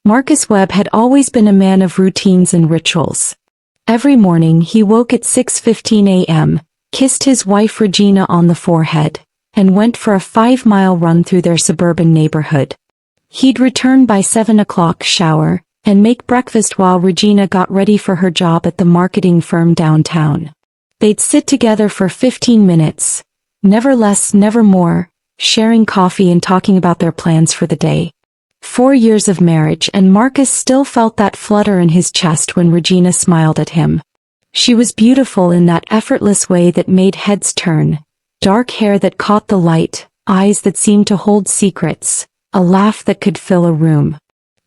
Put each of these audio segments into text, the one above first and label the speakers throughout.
Speaker 1: Marcus Webb had always been a man of routines and rituals. Every morning he woke at 6:15 a.m., kissed his wife Regina on the forehead, and went for a 5-mile run through their suburban neighborhood. He'd return by 7 o'clock, shower, and make breakfast while Regina got ready for her job at the marketing firm downtown. They'd sit together for 15 minutes, never less, never more, sharing coffee and talking about their plans for the day. 4 years of marriage, and Marcus still felt that flutter in his chest when Regina smiled at him. She was beautiful in that effortless way that made heads turn, dark hair that caught the light, eyes that seemed to hold secrets, a laugh that could fill a room.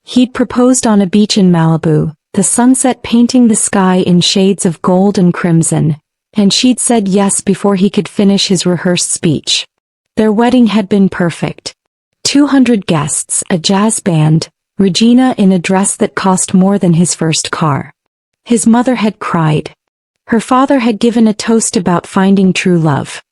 Speaker 1: He'd proposed on a beach in Malibu, the sunset painting the sky in shades of gold and crimson, and she'd said yes before he could finish his rehearsed speech. Their wedding had been perfect. 200 guests, a jazz band, Regina in a dress that cost more than his first car. His mother had cried. Her father had given a toast about finding true love.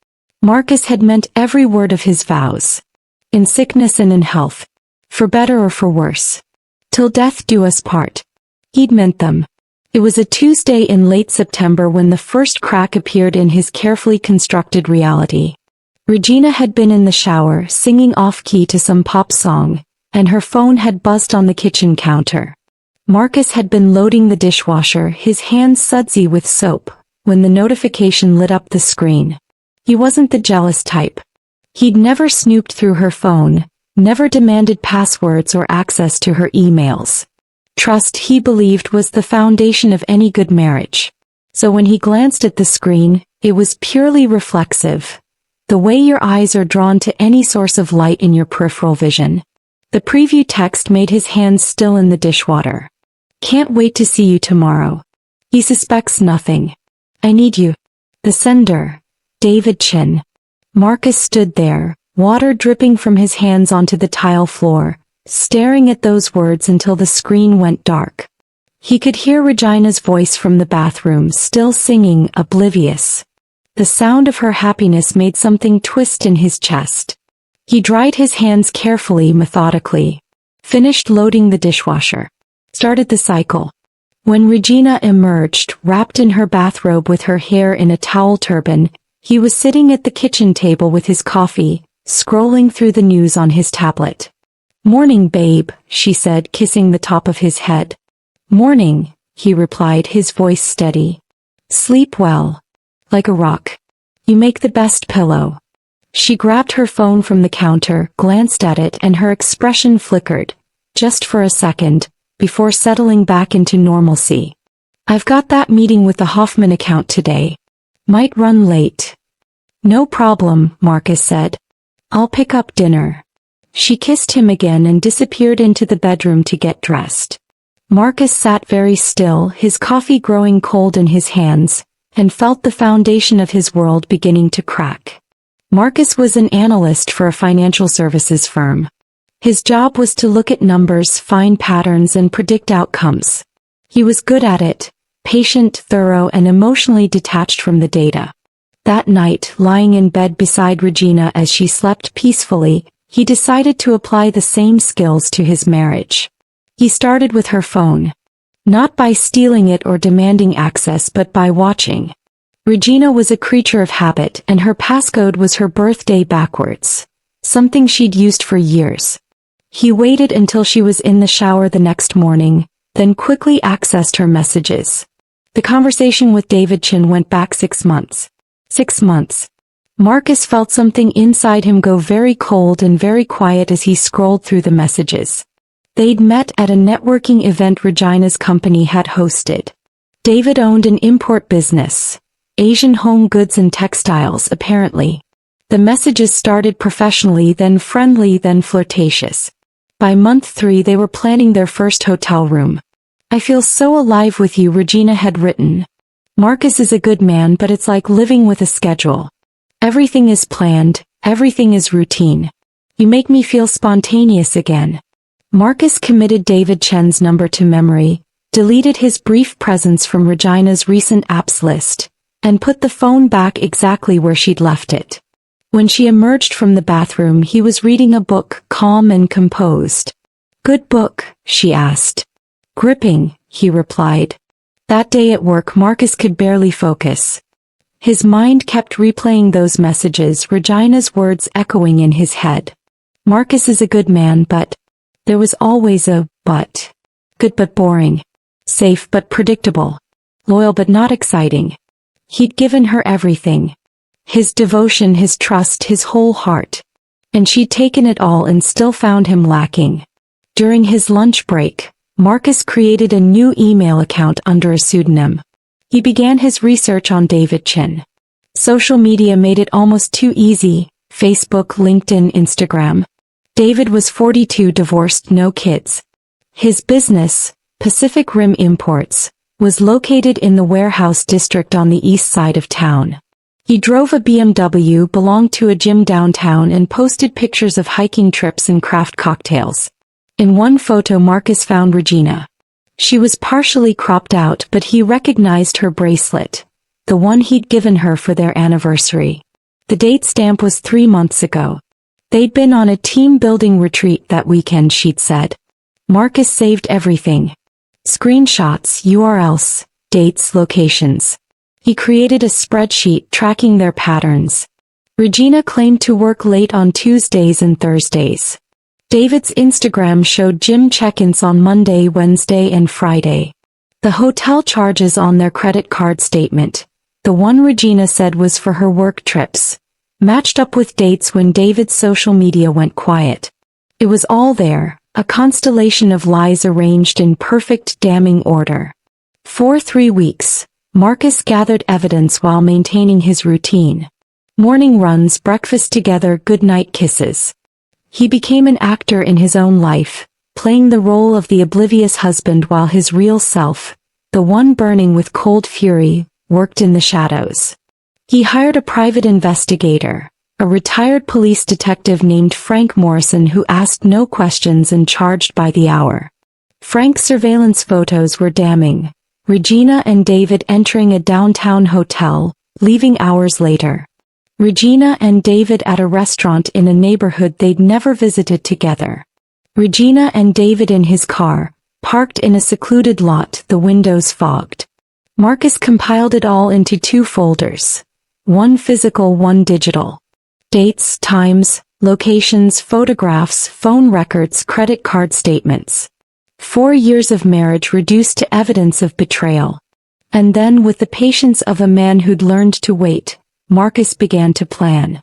Speaker 1: Marcus had meant every word of his vows. In sickness and in health. For better or for worse. Till death do us part. He'd meant them. It was a Tuesday in late September when the first crack appeared in his carefully constructed reality. Regina had been in the shower singing off-key to some pop song, and her phone had buzzed on the kitchen counter. Marcus had been loading the dishwasher, his hands sudsy with soap, when the notification lit up the screen. He wasn't the jealous type. He'd never snooped through her phone, never demanded passwords or access to her emails. Trust, he believed, was the foundation of any good marriage. So when he glanced at the screen, it was purely reflexive. The way your eyes are drawn to any source of light in your peripheral vision. The preview text made his hands still in the dishwater. Can't wait to see you tomorrow. He suspects nothing. I need you. The sender, David Chin. Marcus stood there, water dripping from his hands onto the tile floor, staring at those words until the screen went dark. He could hear Regina's voice from the bathroom, still singing Oblivious. The sound of her happiness made something twist in his chest. He dried his hands carefully, methodically. Finished loading the dishwasher. Started the cycle. When Regina emerged, wrapped in her bathrobe with her hair in a towel turban, he was sitting at the kitchen table with his coffee, scrolling through the news on his tablet. "Morning, babe," she said, kissing the top of his head. "Morning," he replied, his voice steady. "Sleep well. Like a rock. You make the best pillow." She grabbed her phone from the counter, glanced at it, and her expression flickered, just for a second, before settling back into normalcy. "I've got that meeting with the Hoffman account today. Might run late." "No problem," Marcus said. "I'll pick up dinner." She kissed him again and disappeared into the bedroom to get dressed. Marcus sat very still, his coffee growing cold in his hands, and felt the foundation of his world beginning to crack. Marcus was an analyst for a financial services firm. His job was to look at numbers, find patterns, and predict outcomes. He was good at it, patient, thorough, and emotionally detached from the data. That night, lying in bed beside Regina as she slept peacefully, he decided to apply the same skills to his marriage. He started with her phone. Not by stealing it or demanding access, but by watching. Regina was a creature of habit, and her passcode was her birthday backwards. Something she'd used for years. He waited until she was in the shower the next morning, then quickly accessed her messages. The conversation with David Chin went back 6 months. 6 months. Marcus felt something inside him go very cold and very quiet as he scrolled through the messages. They'd met at a networking event Regina's company had hosted. David owned an import business, Asian home goods and textiles, apparently. The messages started professionally, then friendly, then flirtatious. By month 3 they were planning their first hotel room. "I feel so alive with you," Regina had written. "Marcus is a good man, but it's like living with a schedule. Everything is planned, everything is routine. You make me feel spontaneous again." Marcus committed David Chen's number to memory, deleted his brief presence from Regina's recent apps list, and put the phone back exactly where she'd left it. When she emerged from the bathroom, he was reading a book, calm and composed. Good book, she asked. Gripping, he replied. That day at work Marcus could barely focus. His mind kept replaying those messages, Regina's words echoing in his head. Marcus is a good man, but... There was always a but. Good but boring. Safe but predictable. Loyal but not exciting. He'd given her everything. His devotion, his trust, his whole heart. And she'd taken it all and still found him lacking. During his lunch break, Marcus created a new email account under a pseudonym. He began his research on David Chin. Social media made it almost too easy: Facebook, LinkedIn, Instagram. David was 42, divorced, no kids. His business, Pacific Rim Imports, was located in the warehouse district on the east side of town. He drove a BMW, belonged to a gym downtown, and posted pictures of hiking trips and craft cocktails. In one photo Marcus found Regina. She was partially cropped out, but he recognized her bracelet, the one he'd given her for their anniversary. The date stamp was 3 months ago. They'd been on a team-building retreat that weekend, she'd said. Marcus saved everything. Screenshots, URLs, dates, locations. He created a spreadsheet tracking their patterns. Regina claimed to work late on Tuesdays and Thursdays. David's Instagram showed gym check-ins on Monday, Wednesday, and Friday. The hotel charges on their credit card statement, the one Regina said was for her work trips, matched up with dates when David's social media went quiet. It was all there, a constellation of lies arranged in perfect, damning order. For 3 weeks, Marcus gathered evidence while maintaining his routine. Morning runs, breakfast together, goodnight kisses. He became an actor in his own life, playing the role of the oblivious husband while his real self, the one burning with cold fury, worked in the shadows. He hired a private investigator, a retired police detective named Frank Morrison, who asked no questions and charged by the hour. Frank's surveillance photos were damning. Regina and David entering a downtown hotel, leaving hours later. Regina and David at a restaurant in a neighborhood they'd never visited together. Regina and David in his car, parked in a secluded lot, the windows fogged. Marcus compiled it all into 2 folders. One physical, one digital. Dates, times, locations, photographs, phone records, credit card statements. 4 years of marriage reduced to evidence of betrayal. And then, with the patience of a man who'd learned to wait, Marcus began to plan.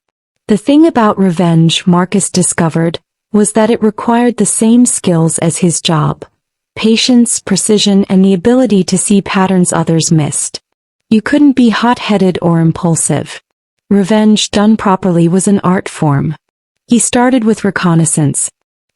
Speaker 1: The thing about revenge, Marcus discovered, was that it required the same skills as his job: patience, precision, and the ability to see patterns others missed. You couldn't be hot-headed or impulsive. Revenge done properly was an art form. He started with reconnaissance.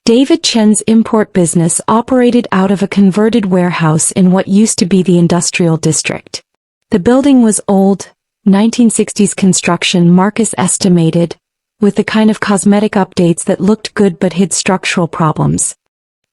Speaker 1: David Chen's import business operated out of a converted warehouse in what used to be the industrial district. The building was old, 1960s construction, Marcus estimated, with the kind of cosmetic updates that looked good but hid structural problems.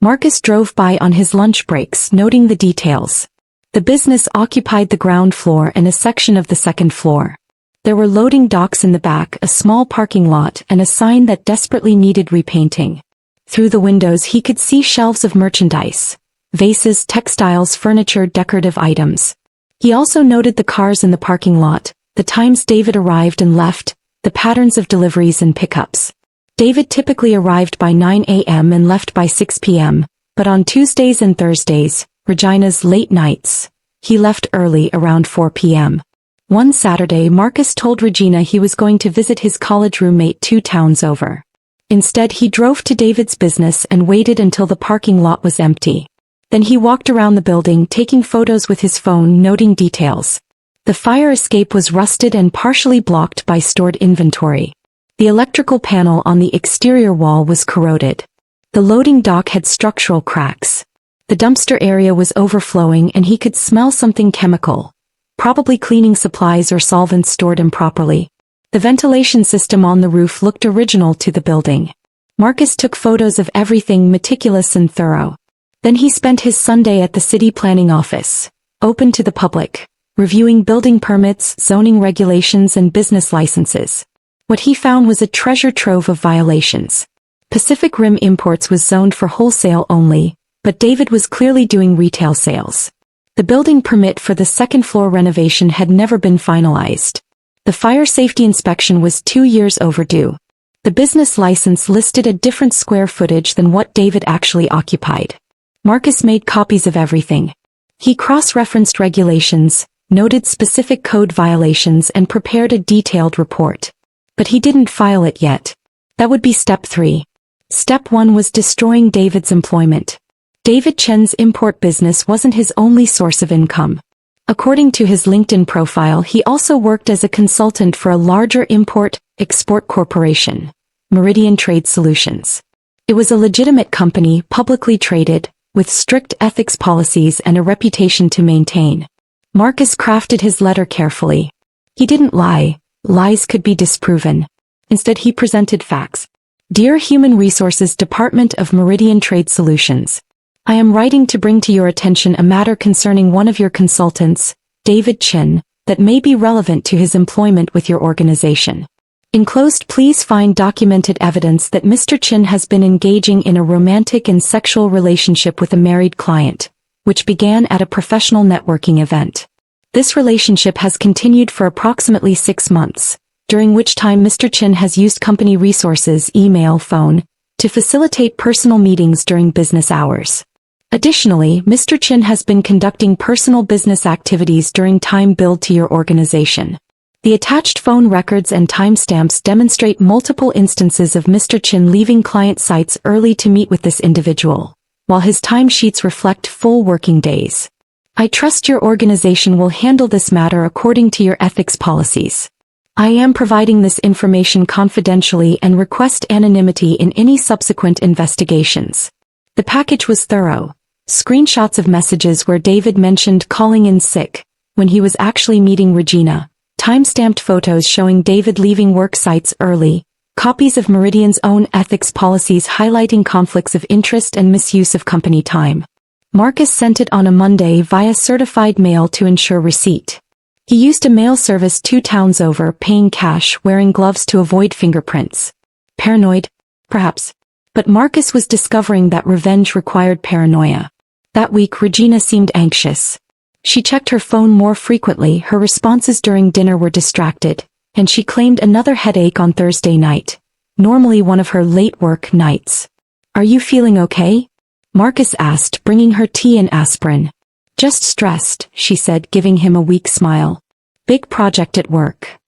Speaker 1: Marcus drove by on his lunch breaks, noting the details. The business occupied the ground floor and a section of the second floor. There were loading docks in the back, a small parking lot, and a sign that desperately needed repainting. Through the windows he could see shelves of merchandise: vases, textiles, furniture, decorative items. He also noted the cars in the parking lot, the times David arrived and left, the patterns of deliveries and pickups. David typically arrived by 9 a.m. and left by 6 p.m., but on Tuesdays and Thursdays, Regina's late nights, he left early, around 4 p.m. One Saturday Marcus told Regina he was going to visit his college roommate 2 towns over. Instead he drove to David's business and waited until the parking lot was empty. Then he walked around the building, taking photos with his phone, noting details. The fire escape was rusted and partially blocked by stored inventory. The electrical panel on the exterior wall was corroded. The loading dock had structural cracks. The dumpster area was overflowing and he could smell something chemical, probably cleaning supplies or solvents stored improperly. The ventilation system on the roof looked original to the building. Marcus took photos of everything, meticulous and thorough. Then he spent his Sunday at the city planning office, open to the public, reviewing building permits, zoning regulations, and business licenses. What he found was a treasure trove of violations. Pacific Rim Imports was zoned for wholesale only, but David was clearly doing retail sales. The building permit for the second-floor renovation had never been finalized. The fire safety inspection was 2 years overdue. The business license listed a different square footage than what David actually occupied. Marcus made copies of everything. He cross-referenced regulations, noted specific code violations and prepared a detailed report. But he didn't file it yet. That would be step 3. Step 1 was destroying David's employment. David Chen's import business wasn't his only source of income. According to his LinkedIn profile, he also worked as a consultant for a larger import-export corporation, Meridian Trade Solutions. It was a legitimate company, publicly traded, with strict ethics policies and a reputation to maintain. Marcus crafted his letter carefully. He didn't lie. Lies could be disproven. Instead, he presented facts. Dear Human Resources Department of Meridian Trade Solutions, I am writing to bring to your attention a matter concerning one of your consultants, David Chen, that may be relevant to his employment with your organization. Enclosed, please find documented evidence that Mr. Chen has been engaging in a romantic and sexual relationship with a married client, which began at a professional networking event. This relationship has continued for approximately 6 months, during which time Mr. Chen has used company resources, email, phone, to facilitate personal meetings during business hours. Additionally, Mr. Chen has been conducting personal business activities during time billed to your organization. The attached phone records and timestamps demonstrate multiple instances of Mr. Chen leaving client sites early to meet with this individual, while his timesheets reflect full working days. I trust your organization will handle this matter according to your ethics policies. I am providing this information confidentially and request anonymity in any subsequent investigations. The package was thorough. Screenshots of messages where David mentioned calling in sick, when he was actually meeting Regina, timestamped photos showing David leaving work sites early, copies of Meridian's own ethics policies highlighting conflicts of interest and misuse of company time. Marcus sent it on a Monday via certified mail to ensure receipt. He used a mail service 2 towns over, paying cash, wearing gloves to avoid fingerprints. Paranoid? Perhaps. But Marcus was discovering that revenge required paranoia. That week, Regina seemed anxious. She checked her phone more frequently, her responses during dinner were distracted, and she claimed another headache on Thursday night, normally one of her late work nights. Are you feeling okay? Marcus asked, bringing her tea and aspirin. Just stressed, she said, giving him a weak smile. Big project at work.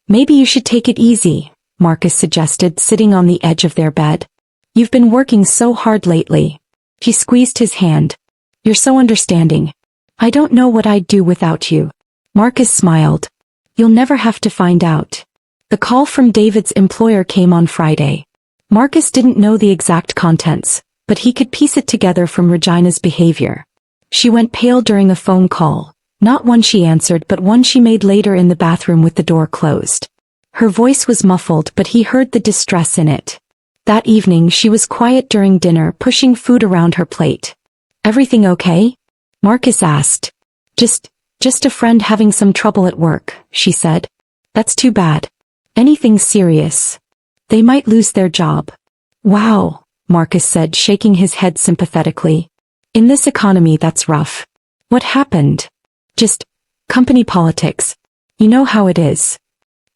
Speaker 1: Maybe you should take it easy, Marcus suggested, sitting on the edge of their bed. You've been working so hard lately. She squeezed his hand. You're so understanding. I don't know what I'd do without you. Marcus smiled. You'll never have to find out. The call from David's employer came on Friday. Marcus didn't know the exact contents, but he could piece it together from Regina's behavior. She went pale during a phone call, not one she answered but one she made later in the bathroom with the door closed. Her voice was muffled but he heard the distress in it. That evening she was quiet during dinner, pushing food around her plate. Everything okay? Marcus asked. Just a friend having some trouble at work, she said. That's too bad. Anything serious? They might lose their job. Wow, Marcus said, shaking his head sympathetically. In this economy that's rough. What happened? Just company politics. You know how it is.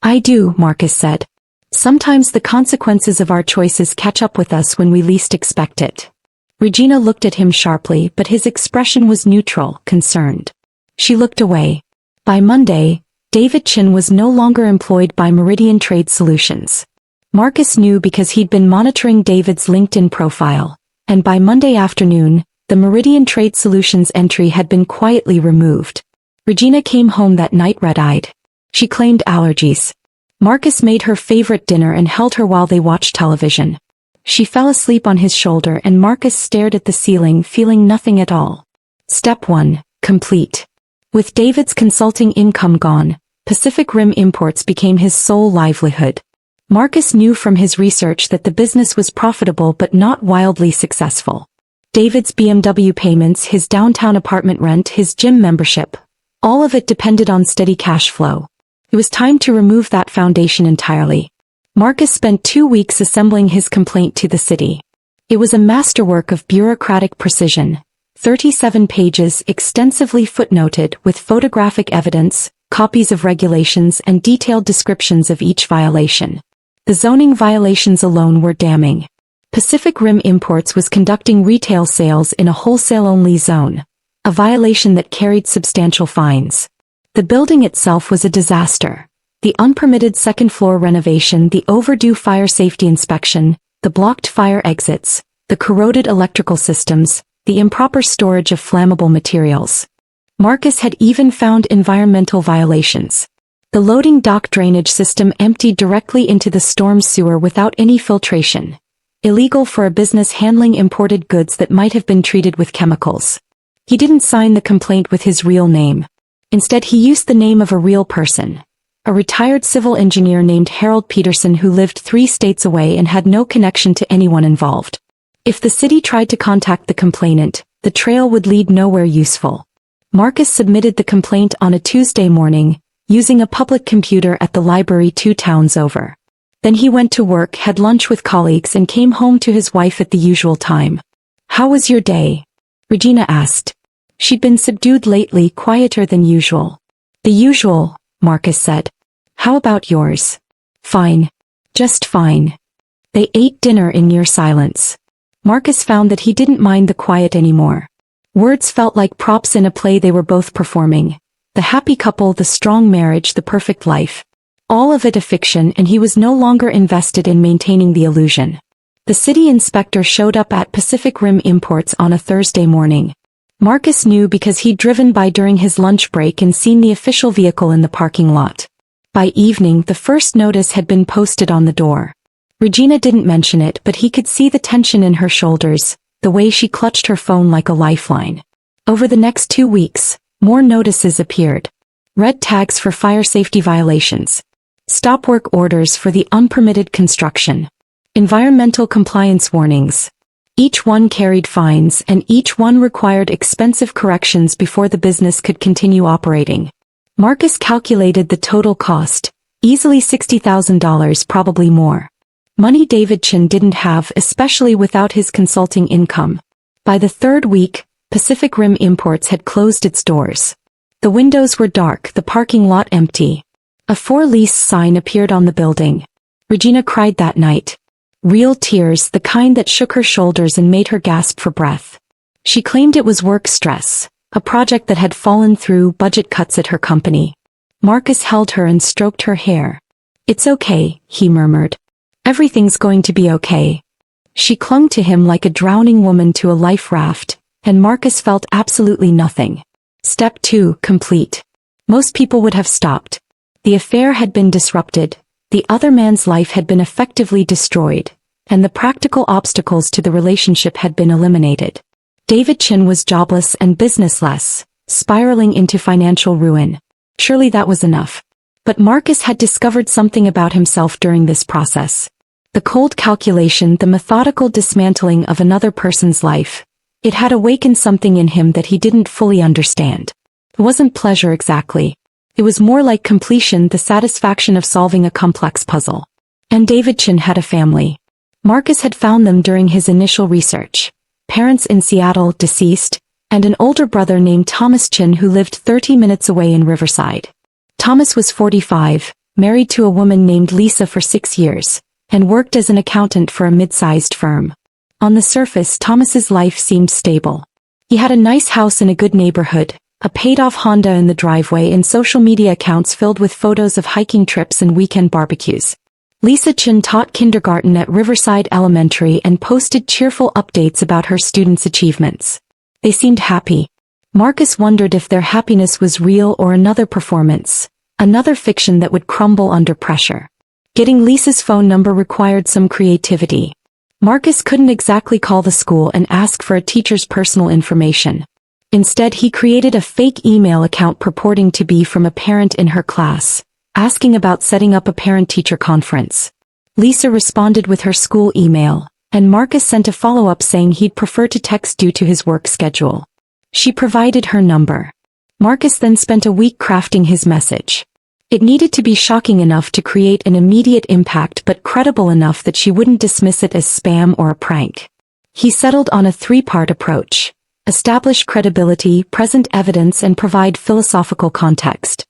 Speaker 1: I do, Marcus said. Sometimes the consequences of our choices catch up with us when we least expect it. Regina looked at him sharply, but his expression was neutral, concerned. She looked away. By Monday, David Chen was no longer employed by Meridian Trade Solutions. Marcus knew because he'd been monitoring David's LinkedIn profile, and by Monday afternoon, the Meridian Trade Solutions entry had been quietly removed. Regina came home that night red-eyed. She claimed allergies. Marcus made her favorite dinner and held her while they watched television. She fell asleep on his shoulder and Marcus stared at the ceiling, feeling nothing at all. Step 1, complete. With David's consulting income gone, Pacific Rim Imports became his sole livelihood. Marcus knew from his research that the business was profitable but not wildly successful. David's BMW payments, his downtown apartment rent, his gym membership, all of it depended on steady cash flow. It was time to remove that foundation entirely. Marcus spent 2 weeks assembling his complaint to the city. It was a masterwork of bureaucratic precision. 37 pages extensively footnoted with photographic evidence, copies of regulations and detailed descriptions of each violation. The zoning violations alone were damning. Pacific Rim Imports was conducting retail sales in a wholesale-only zone, a violation that carried substantial fines. The building itself was a disaster. The unpermitted second-floor renovation, the overdue fire safety inspection, the blocked fire exits, the corroded electrical systems, the improper storage of flammable materials. Marcus had even found environmental violations. The loading dock drainage system emptied directly into the storm sewer without any filtration. Illegal for a business handling imported goods that might have been treated with chemicals. He didn't sign the complaint with his real name. Instead, he used the name of a real person. A retired civil engineer named Harold Peterson who lived 3 states away and had no connection to anyone involved. If the city tried to contact the complainant, the trail would lead nowhere useful. Marcus submitted the complaint on a Tuesday morning, using a public computer at the library 2 towns over. Then he went to work, had lunch with colleagues and came home to his wife at the usual time. "How was your day?" Regina asked. She'd been subdued lately, quieter than usual. "The usual," Marcus said. "How about yours?" "Fine. Just fine." They ate dinner in near silence. Marcus found that he didn't mind the quiet anymore. Words felt like props in a play they were both performing. The happy couple, the strong marriage, the perfect life. All of it a fiction, and he was no longer invested in maintaining the illusion. The city inspector showed up at Pacific Rim Imports on a Thursday morning. Marcus knew because he'd driven by during his lunch break and seen the official vehicle in the parking lot. By evening, the first notice had been posted on the door. Regina didn't mention it, but he could see the tension in her shoulders, the way she clutched her phone like a lifeline. Over the next 2 weeks, more notices appeared. Red tags for fire safety violations. Stop work orders for the unpermitted construction. Environmental compliance warnings. Each one carried fines, and each one required expensive corrections before the business could continue operating. Marcus calculated the total cost, easily $60,000, probably more. Money David Chin didn't have, especially without his consulting income. By the 3rd week, Pacific Rim Imports had closed its doors. The windows were dark, the parking lot empty. A for lease sign appeared on the building. Regina cried that night. Real tears, the kind that shook her shoulders and made her gasp for breath. She claimed it was work stress, a project that had fallen through, budget cuts at her company. Marcus held her and stroked her hair. "It's okay," he murmured. "Everything's going to be okay." She clung to him like a drowning woman to a life raft, and Marcus felt absolutely nothing. Step 2, complete. Most people would have stopped. The affair had been disrupted, the other man's life had been effectively destroyed, and the practical obstacles to the relationship had been eliminated. David Chin was jobless and businessless, spiraling into financial ruin. Surely that was enough. But Marcus had discovered something about himself during this process. The cold calculation, the methodical dismantling of another person's life. It had awakened something in him that he didn't fully understand. It wasn't pleasure exactly. It was more like completion, the satisfaction of solving a complex puzzle. And David Chin had a family. Marcus had found them during his initial research. Parents in Seattle, deceased, and an older brother named Thomas Chin who lived 30 minutes away in Riverside. Thomas was 45, married to a woman named Lisa for 6 years, and worked as an accountant for a mid-sized firm. On the surface, Thomas's life seemed stable. He had a nice house in a good neighborhood, a paid-off Honda in the driveway, and social media accounts filled with photos of hiking trips and weekend barbecues. Lisa Chin taught kindergarten at Riverside Elementary and posted cheerful updates about her students' achievements. They seemed happy. Marcus wondered if their happiness was real or another performance, another fiction that would crumble under pressure. Getting Lisa's phone number required some creativity. Marcus couldn't exactly call the school and ask for a teacher's personal information. Instead, he created a fake email account purporting to be from a parent in her class, asking about setting up a parent-teacher conference. Lisa responded with her school email, and Marcus sent a follow-up saying he'd prefer to text due to his work schedule. She provided her number. Marcus then spent a week crafting his message. It needed to be shocking enough to create an immediate impact but credible enough that she wouldn't dismiss it as spam or a prank. He settled on a three-part approach: establish credibility, present evidence, and provide philosophical context.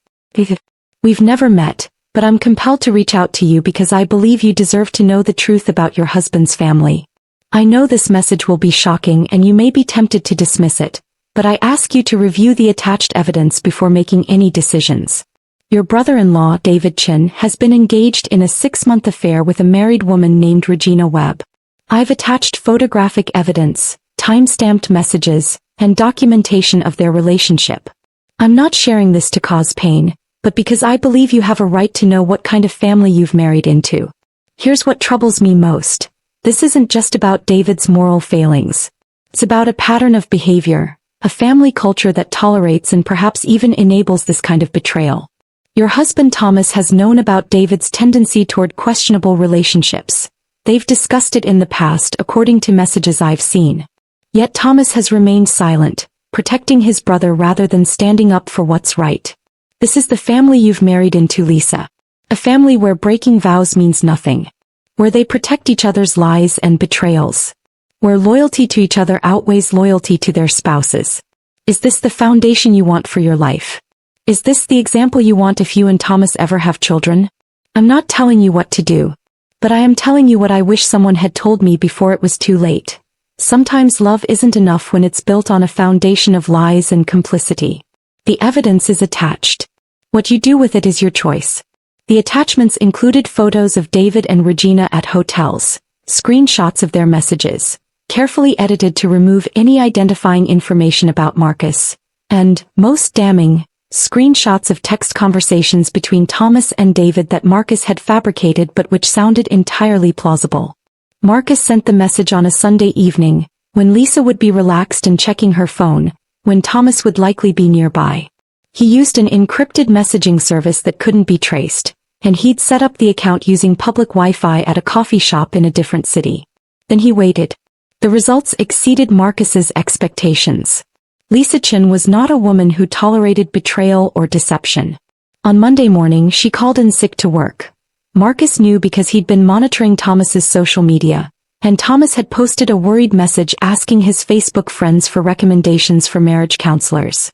Speaker 1: We've never met, but I'm compelled to reach out to you because I believe you deserve to know the truth about your husband's family. I know this message will be shocking and you may be tempted to dismiss it, but I ask you to review the attached evidence before making any decisions. Your brother-in-law, David Chin, has been engaged in a 6-month affair with a married woman named Regina Webb. I've attached photographic evidence, time-stamped messages, and documentation of their relationship. I'm not sharing this to cause pain, but because I believe you have a right to know what kind of family you've married into. Here's what troubles me most. This isn't just about David's moral failings. It's about a pattern of behavior, a family culture that tolerates and perhaps even enables this kind of betrayal. Your husband Thomas has known about David's tendency toward questionable relationships. They've discussed it in the past according to messages I've seen. Yet Thomas has remained silent, protecting his brother rather than standing up for what's right. This is the family you've married into, Lisa. A family where breaking vows means nothing. Where they protect each other's lies and betrayals. Where loyalty to each other outweighs loyalty to their spouses. Is this the foundation you want for your life? Is this the example you want if you and Thomas ever have children? I'm not telling you what to do. But I am telling you what I wish someone had told me before it was too late. Sometimes love isn't enough when it's built on a foundation of lies and complicity. The evidence is attached. What you do with it is your choice. The attachments included photos of David and Regina at hotels, screenshots of their messages, carefully edited to remove any identifying information about Marcus, and, most damning, screenshots of text conversations between Thomas and David that Marcus had fabricated but which sounded entirely plausible. Marcus sent the message on a Sunday evening, when Lisa would be relaxed and checking her phone, when Thomas would likely be nearby. He used an encrypted messaging service that couldn't be traced, and he'd set up the account using public Wi-Fi at a coffee shop in a different city. Then he waited. The results exceeded Marcus's expectations. Lisa Chin was not a woman who tolerated betrayal or deception. On Monday morning she called in sick to work. Marcus knew because he'd been monitoring Thomas's social media, and Thomas had posted a worried message asking his Facebook friends for recommendations for marriage counselors.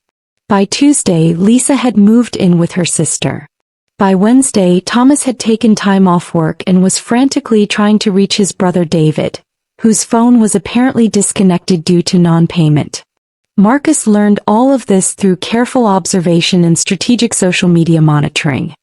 Speaker 1: By Tuesday, Lisa had moved in with her sister. By Wednesday, Thomas had taken time off work and was frantically trying to reach his brother David, whose phone was apparently disconnected due to non-payment. Marcus learned all of this through careful observation and strategic social media monitoring.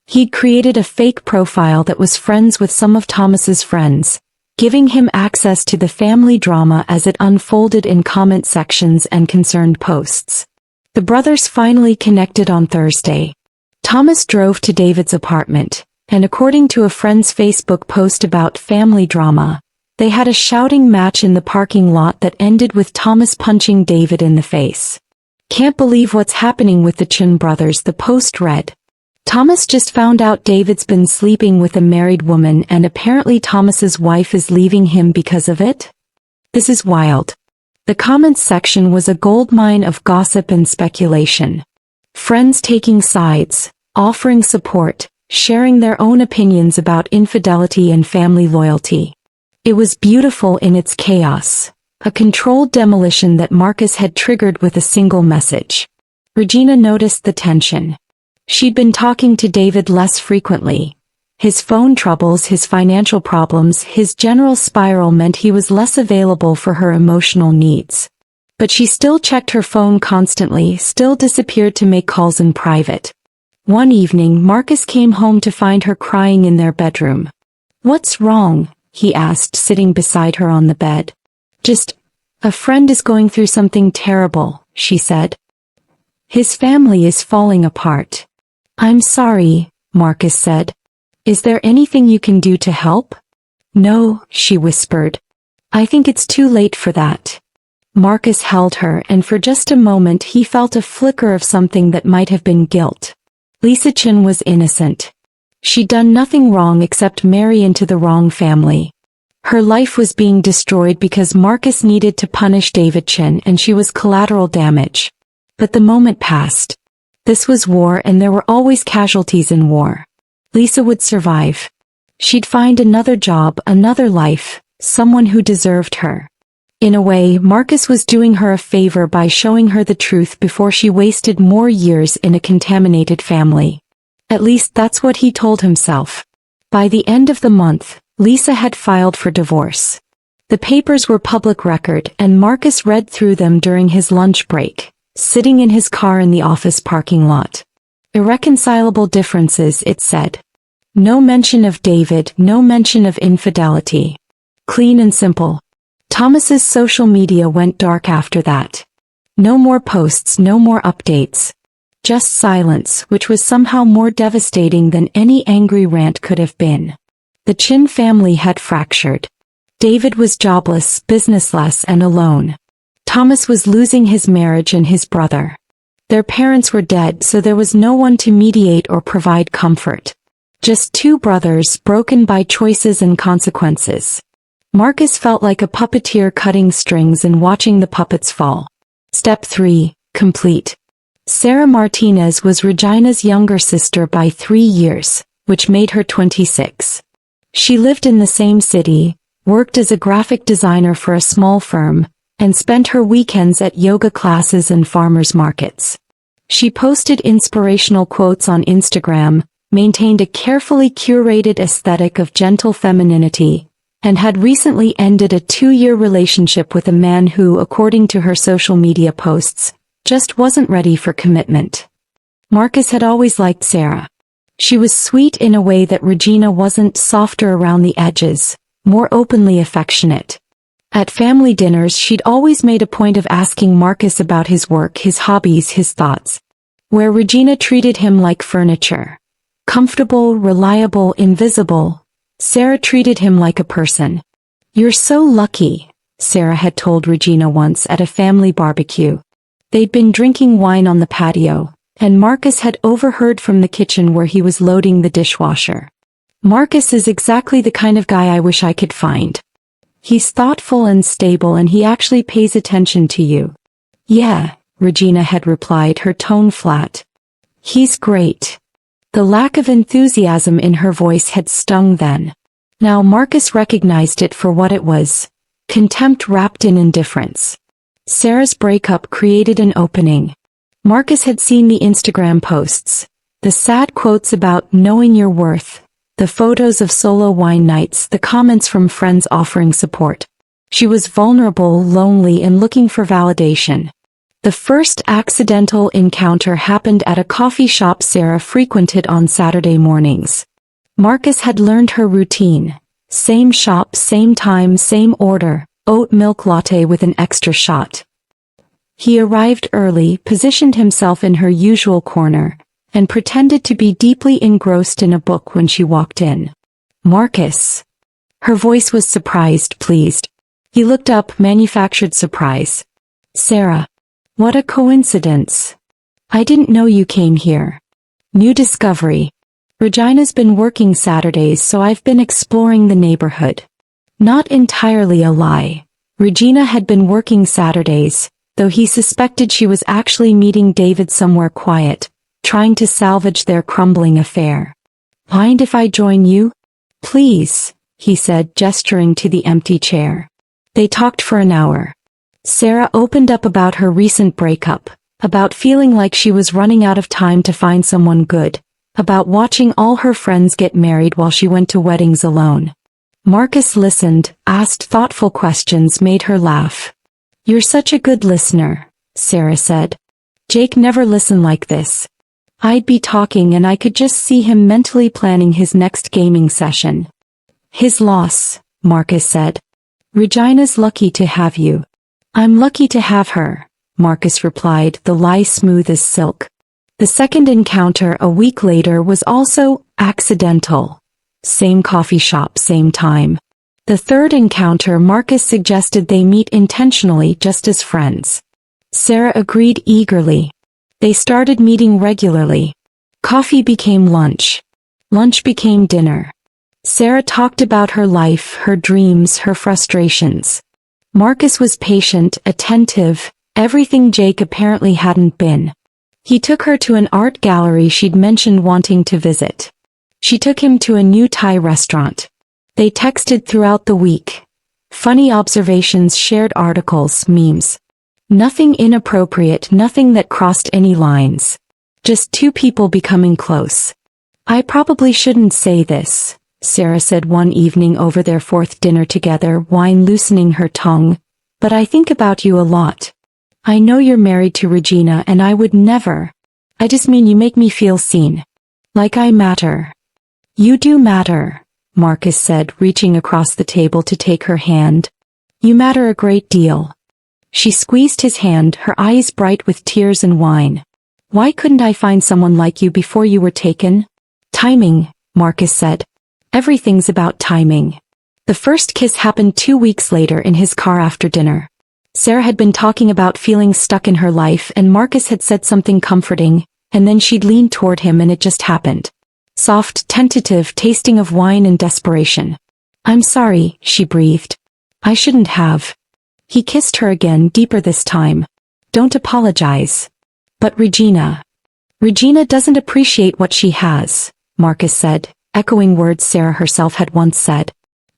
Speaker 1: He'd created a fake profile that was friends with some of Thomas's friends, giving him access to the family drama as it unfolded in comment sections and concerned posts. The brothers finally connected on Thursday. Thomas drove to David's apartment, and according to a friend's Facebook post about family drama, they had a shouting match in the parking lot that ended with Thomas punching David in the face. "Can't believe what's happening with the Chin brothers," the post read. Thomas just found out David's been sleeping with a married woman and apparently Thomas's wife is leaving him because of it? This is wild. The comments section was a goldmine of gossip and speculation. Friends taking sides, offering support, sharing their own opinions about infidelity and family loyalty. It was beautiful in its chaos, a controlled demolition that Marcus had triggered with a single message. Regina noticed the tension. She'd been talking to David less frequently. His phone troubles, his financial problems, his general spiral meant he was less available for her emotional needs. But she still checked her phone constantly, still disappeared to make calls in private. One evening, Marcus came home to find her crying in their bedroom. "What's wrong?" he asked, sitting beside her on the bed. "Just, a friend is going through something terrible," she said. "His family is falling apart." "I'm sorry," Marcus said. "Is there anything you can do to help?" "No," she whispered. "I think it's too late for that." Marcus held her, and for just a moment he felt a flicker of something that might have been guilt. Lisa Chin was innocent. She'd done nothing wrong except marry into the wrong family. Her life was being destroyed because Marcus needed to punish David Chin and she was collateral damage. But the moment passed. This was war and there were always casualties in war. Lisa would survive. She'd find another job, another life, someone who deserved her. In a way, Marcus was doing her a favor by showing her the truth before she wasted more years in a contaminated family. At least that's what he told himself. By the end of the month, Lisa had filed for divorce. The papers were public record and Marcus read through them during his lunch break, sitting in his car in the office parking lot. Irreconcilable differences, it said. No mention of David, no mention of infidelity. Clean and simple. Thomas's social media went dark after that. No more posts, no more updates. Just silence, which was somehow more devastating than any angry rant could have been. The Chin family had fractured. David was jobless, businessless, and alone. Thomas was losing his marriage and his brother. Their parents were dead, so there was no one to mediate or provide comfort. Just two brothers broken by choices and consequences. Marcus felt like a puppeteer cutting strings and watching the puppets fall. Step 3, complete. Sarah Martinez was Regina's younger sister by 3 years, which made her 26. She lived in the same city, worked as a graphic designer for a small firm, and spent her weekends at yoga classes and farmers markets. She posted inspirational quotes on Instagram, maintained a carefully curated aesthetic of gentle femininity, and had recently ended a 2-year relationship with a man who, according to her social media posts, just wasn't ready for commitment. Marcus had always liked Sarah. She was sweet in a way that Regina wasn't, softer around the edges, more openly affectionate. At family dinners she'd always made a point of asking Marcus about his work, his hobbies, his thoughts. Where Regina treated him like furniture. Comfortable, reliable, invisible, Sarah treated him like a person. "You're so lucky," Sarah had told Regina once at a family barbecue. They'd been drinking wine on the patio, and Marcus had overheard from the kitchen where he was loading the dishwasher. "Marcus is exactly the kind of guy I wish I could find. He's thoughtful and stable and he actually pays attention to you." "Yeah," Regina had replied, her tone flat. "He's great." The lack of enthusiasm in her voice had stung then. Now Marcus recognized it for what it was. Contempt wrapped in indifference. Sarah's breakup created an opening. Marcus had seen the Instagram posts. The sad quotes about knowing your worth. The photos of solo wine nights, the comments from friends offering support. She was vulnerable, lonely, and looking for validation. The first accidental encounter happened at a coffee shop Sarah frequented on Saturday mornings. Marcus had learned her routine. Same shop, same time, same order, oat milk latte with an extra shot. He arrived early, positioned himself in her usual corner, and pretended to be deeply engrossed in a book when she walked in. "Marcus." Her voice was surprised, pleased. He looked up, manufactured surprise. "Sarah. What a coincidence. I didn't know you came here. New discovery. Regina's been working Saturdays, so I've been exploring the neighborhood." Not entirely a lie. Regina had been working Saturdays, though he suspected she was actually meeting David somewhere quiet, trying to salvage their crumbling affair. "Mind if I join you?" "Please," he said, gesturing to the empty chair. They talked for an hour. Sarah opened up about her recent breakup, about feeling like she was running out of time to find someone good, about watching all her friends get married while she went to weddings alone. Marcus listened, asked thoughtful questions, made her laugh. "You're such a good listener," Sarah said. "Jake never listened like this." I'd be talking and I could just see him mentally planning his next gaming session. "His loss," Marcus said. "Regina's lucky to have you." "I'm lucky to have her," Marcus replied, the lie smooth as silk. The second encounter a week later was also accidental. Same coffee shop, same time. The third encounter Marcus suggested they meet intentionally just as friends. Sarah agreed eagerly. They started meeting regularly. Coffee became lunch. Lunch became dinner. Sarah talked about her life, her dreams, her frustrations. Marcus was patient, attentive, everything Jake apparently hadn't been. He took her to an art gallery she'd mentioned wanting to visit. She took him to a new Thai restaurant. They texted throughout the week. Funny observations, shared articles, memes. Nothing inappropriate, nothing that crossed any lines. Just two people becoming close. "I probably shouldn't say this," Sarah said one evening over their fourth dinner together, wine loosening her tongue, "but I think about you a lot. I know you're married to Regina and I would never. I just mean you make me feel seen. Like I matter." "You do matter," Marcus said, reaching across the table to take her hand. "You matter a great deal." She squeezed his hand, her eyes bright with tears and wine. "Why couldn't I find someone like you before you were taken?" "Timing," Marcus said. "Everything's about timing." The first kiss happened 2 weeks later in his car after dinner. Sarah had been talking about feeling stuck in her life and Marcus had said something comforting, and then she'd leaned toward him and it just happened. Soft, tentative, tasting of wine and desperation. "I'm sorry," she breathed. "I shouldn't have." He kissed her again, deeper this time. "Don't apologize." "But Regina doesn't appreciate what she has," Marcus said, echoing words Sarah herself had once said.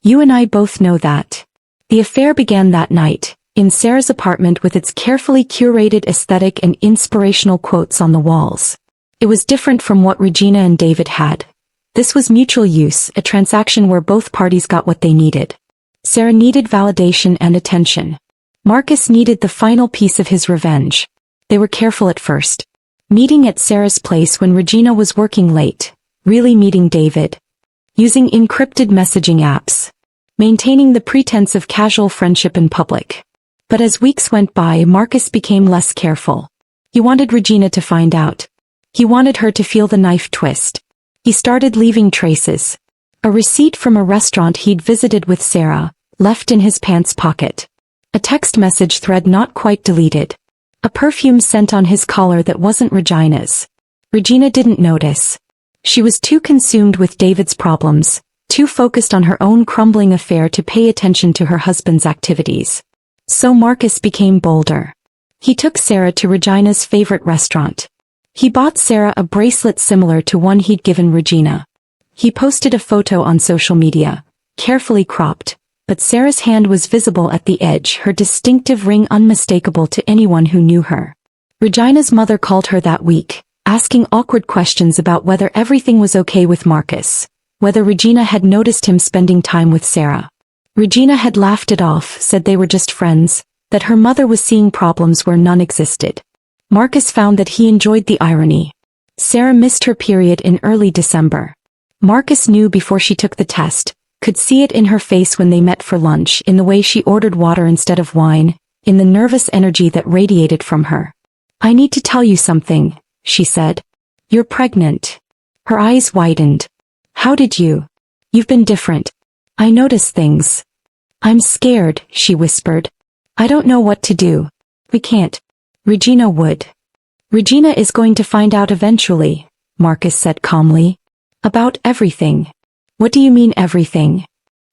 Speaker 1: "You and I both know that." The affair began that night, in Sarah's apartment with its carefully curated aesthetic and inspirational quotes on the walls. It was different from what Regina and David had. This was mutual use, a transaction where both parties got what they needed. Sarah needed validation and attention. Marcus needed the final piece of his revenge. They were careful at first. Meeting at Sarah's place when Regina was working late. Really meeting David. Using encrypted messaging apps. Maintaining the pretense of casual friendship in public. But as weeks went by, Marcus became less careful. He wanted Regina to find out. He wanted her to feel the knife twist. He started leaving traces. A receipt from a restaurant he'd visited with Sarah, left in his pants pocket. A text message thread not quite deleted. A perfume scent on his collar that wasn't Regina's. Regina didn't notice. She was too consumed with David's problems, too focused on her own crumbling affair to pay attention to her husband's activities. So Marcus became bolder. He took Sarah to Regina's favorite restaurant. He bought Sarah a bracelet similar to one he'd given Regina. He posted a photo on social media, carefully cropped, but Sarah's hand was visible at the edge, her distinctive ring unmistakable to anyone who knew her. Regina's mother called her that week, asking awkward questions about whether everything was okay with Marcus, whether Regina had noticed him spending time with Sarah. Regina had laughed it off, said they were just friends, that her mother was seeing problems where none existed. Marcus found that he enjoyed the irony. Sarah missed her period in early December. Marcus knew before she took the test, could see it in her face when they met for lunch, in the way she ordered water instead of wine, in the nervous energy that radiated from her. "I need to tell you something," she said. "You're pregnant." Her eyes widened. "How did you? You've been different. I notice things." "I'm scared," she whispered. "I don't know what to do. We can't." Regina would. "Regina is going to find out eventually," Marcus said calmly. "About everything." "What do you mean everything?"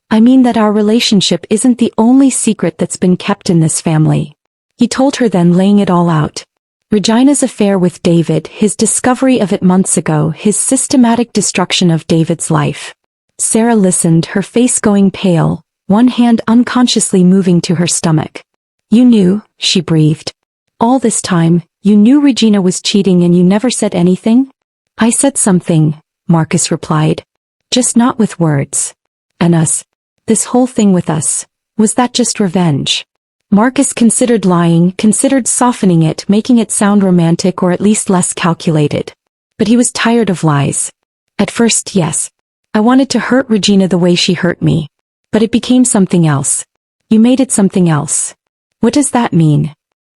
Speaker 1: "I mean that our relationship isn't the only secret that's been kept in this family." He told her then, laying it all out. Regina's affair with David, his discovery of it months ago, his systematic destruction of David's life. Sarah listened, her face going pale, one hand unconsciously moving to her stomach. "You knew," she breathed. "All this time, you knew Regina was cheating and you never said anything?" "I said something," Marcus replied. "Just not with words. And us. This whole thing with us. Was that just revenge?" Marcus considered lying, considered softening it, making it sound romantic or at least less calculated. But he was tired of lies. "At first, yes. I wanted to hurt Regina the way she hurt me. But it became something else. You made it something else." "What does that mean?"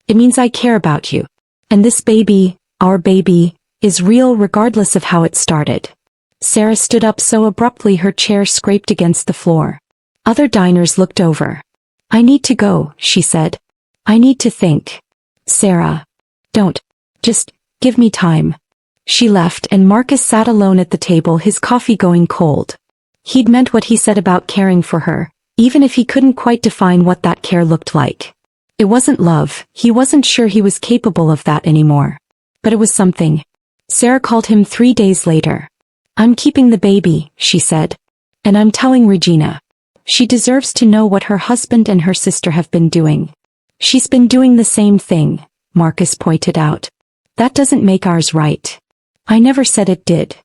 Speaker 1: "It means I care about you. And this baby, our baby, is real regardless of how it started." Sarah stood up so abruptly her chair scraped against the floor. Other diners looked over. "I need to go," she said. "I need to think." "Sarah. Don't. Just, give me time." She left and Marcus sat alone at the table, his coffee going cold. He'd meant what he said about caring for her, even if he couldn't quite define what that care looked like. It wasn't love, he wasn't sure he was capable of that anymore. But it was something. Sarah called him 3 days later. I'm keeping the baby, she said. And I'm telling Regina. She deserves to know what her husband and her sister have been doing. She's been doing the same thing, Marcus pointed out. That doesn't make ours right. I never said it did.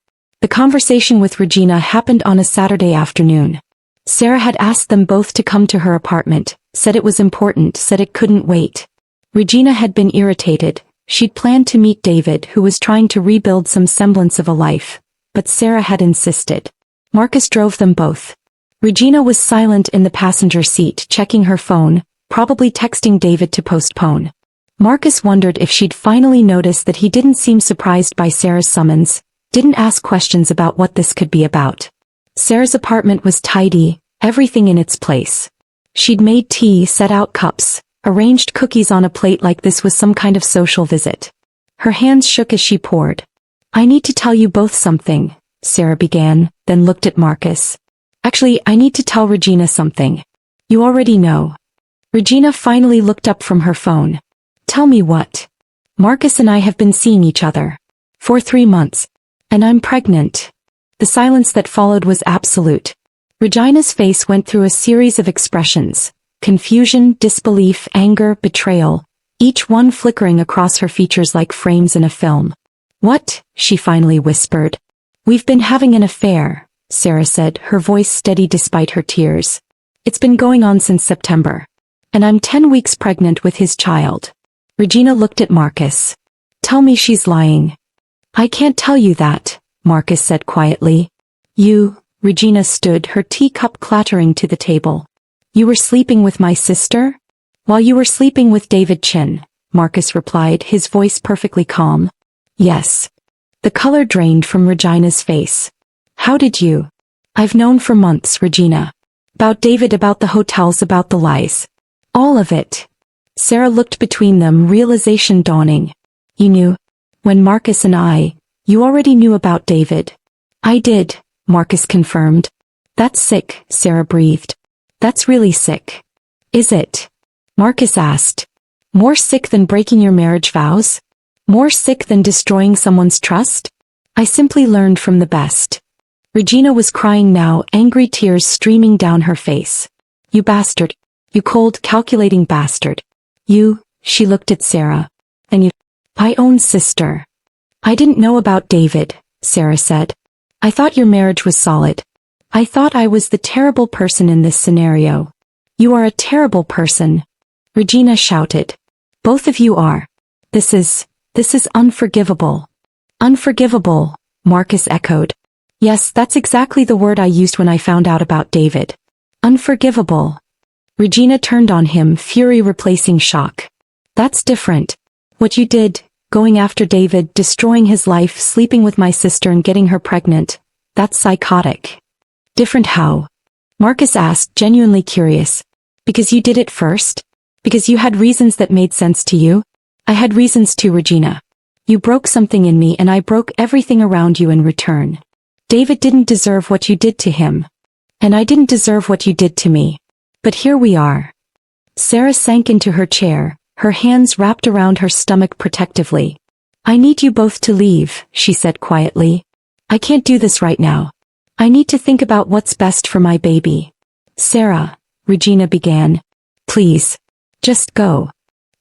Speaker 1: The conversation with Regina happened on a Saturday afternoon. Sarah had asked them both to come to her apartment, said it was important, said it couldn't wait. Regina had been irritated. She'd planned to meet David, who was trying to rebuild some semblance of a life, but Sarah had insisted. Marcus drove them both. Regina was silent in the passenger seat, checking her phone, probably texting David to postpone. Marcus wondered if she'd finally noticed that he didn't seem surprised by Sarah's summons, didn't ask questions about what this could be about. Sarah's apartment was tidy, everything in its place. She'd made tea, set out cups, arranged cookies on a plate like this was some kind of social visit. Her hands shook as she poured. I need to tell you both something, Sarah began, then looked at Marcus. Actually, I need to tell Regina something. You already know. Regina finally looked up from her phone. Tell me what. Marcus and I have been seeing each other. For 3 months. And I'm pregnant. The silence that followed was absolute. Regina's face went through a series of expressions. Confusion, disbelief, anger, betrayal. Each one flickering across her features like frames in a film. What? She finally whispered. We've been having an affair, Sarah said, her voice steady despite her tears. It's been going on since September. And I'm 10 weeks pregnant with his child. Regina looked at Marcus. Tell me she's lying. I can't tell you that, Marcus said quietly. Regina stood, her teacup clattering to the table. You were sleeping with my sister? While you were sleeping with David Chin, Marcus replied, his voice perfectly calm. Yes. The color drained from Regina's face. How did you? I've known for months, Regina. About David, about the hotels, about the lies. All of it. Sarah looked between them, realization dawning. You knew. When Marcus and you already knew about David. I did, Marcus confirmed. That's sick, Sarah breathed. That's really sick. Is it? Marcus asked. More sick than breaking your marriage vows? More sick than destroying someone's trust? I simply learned from the best. Regina was crying now, angry tears streaming down her face. You bastard. You cold, calculating bastard. She looked at Sarah. And you, my own sister. I didn't know about David, Sarah said. I thought your marriage was solid. I thought I was the terrible person in this scenario. You are a terrible person. Regina shouted. Both of you are. This is unforgivable. Unforgivable, Marcus echoed. Yes, that's exactly the word I used when I found out about David. Unforgivable. Regina turned on him, fury replacing shock. That's different. What you did, going after David, destroying his life, sleeping with my sister and getting her pregnant, that's psychotic. Different how? Marcus asked, genuinely curious. Because you did it first? Because you had reasons that made sense to you? I had reasons too, Regina. You broke something in me and I broke everything around you in return. David didn't deserve what you did to him. And I didn't deserve what you did to me. But here we are. Sarah sank into her chair, her hands wrapped around her stomach protectively. I need you both to leave, she said quietly. I can't do this right now. I need to think about what's best for my baby. Sarah, Regina began. Please. Just go.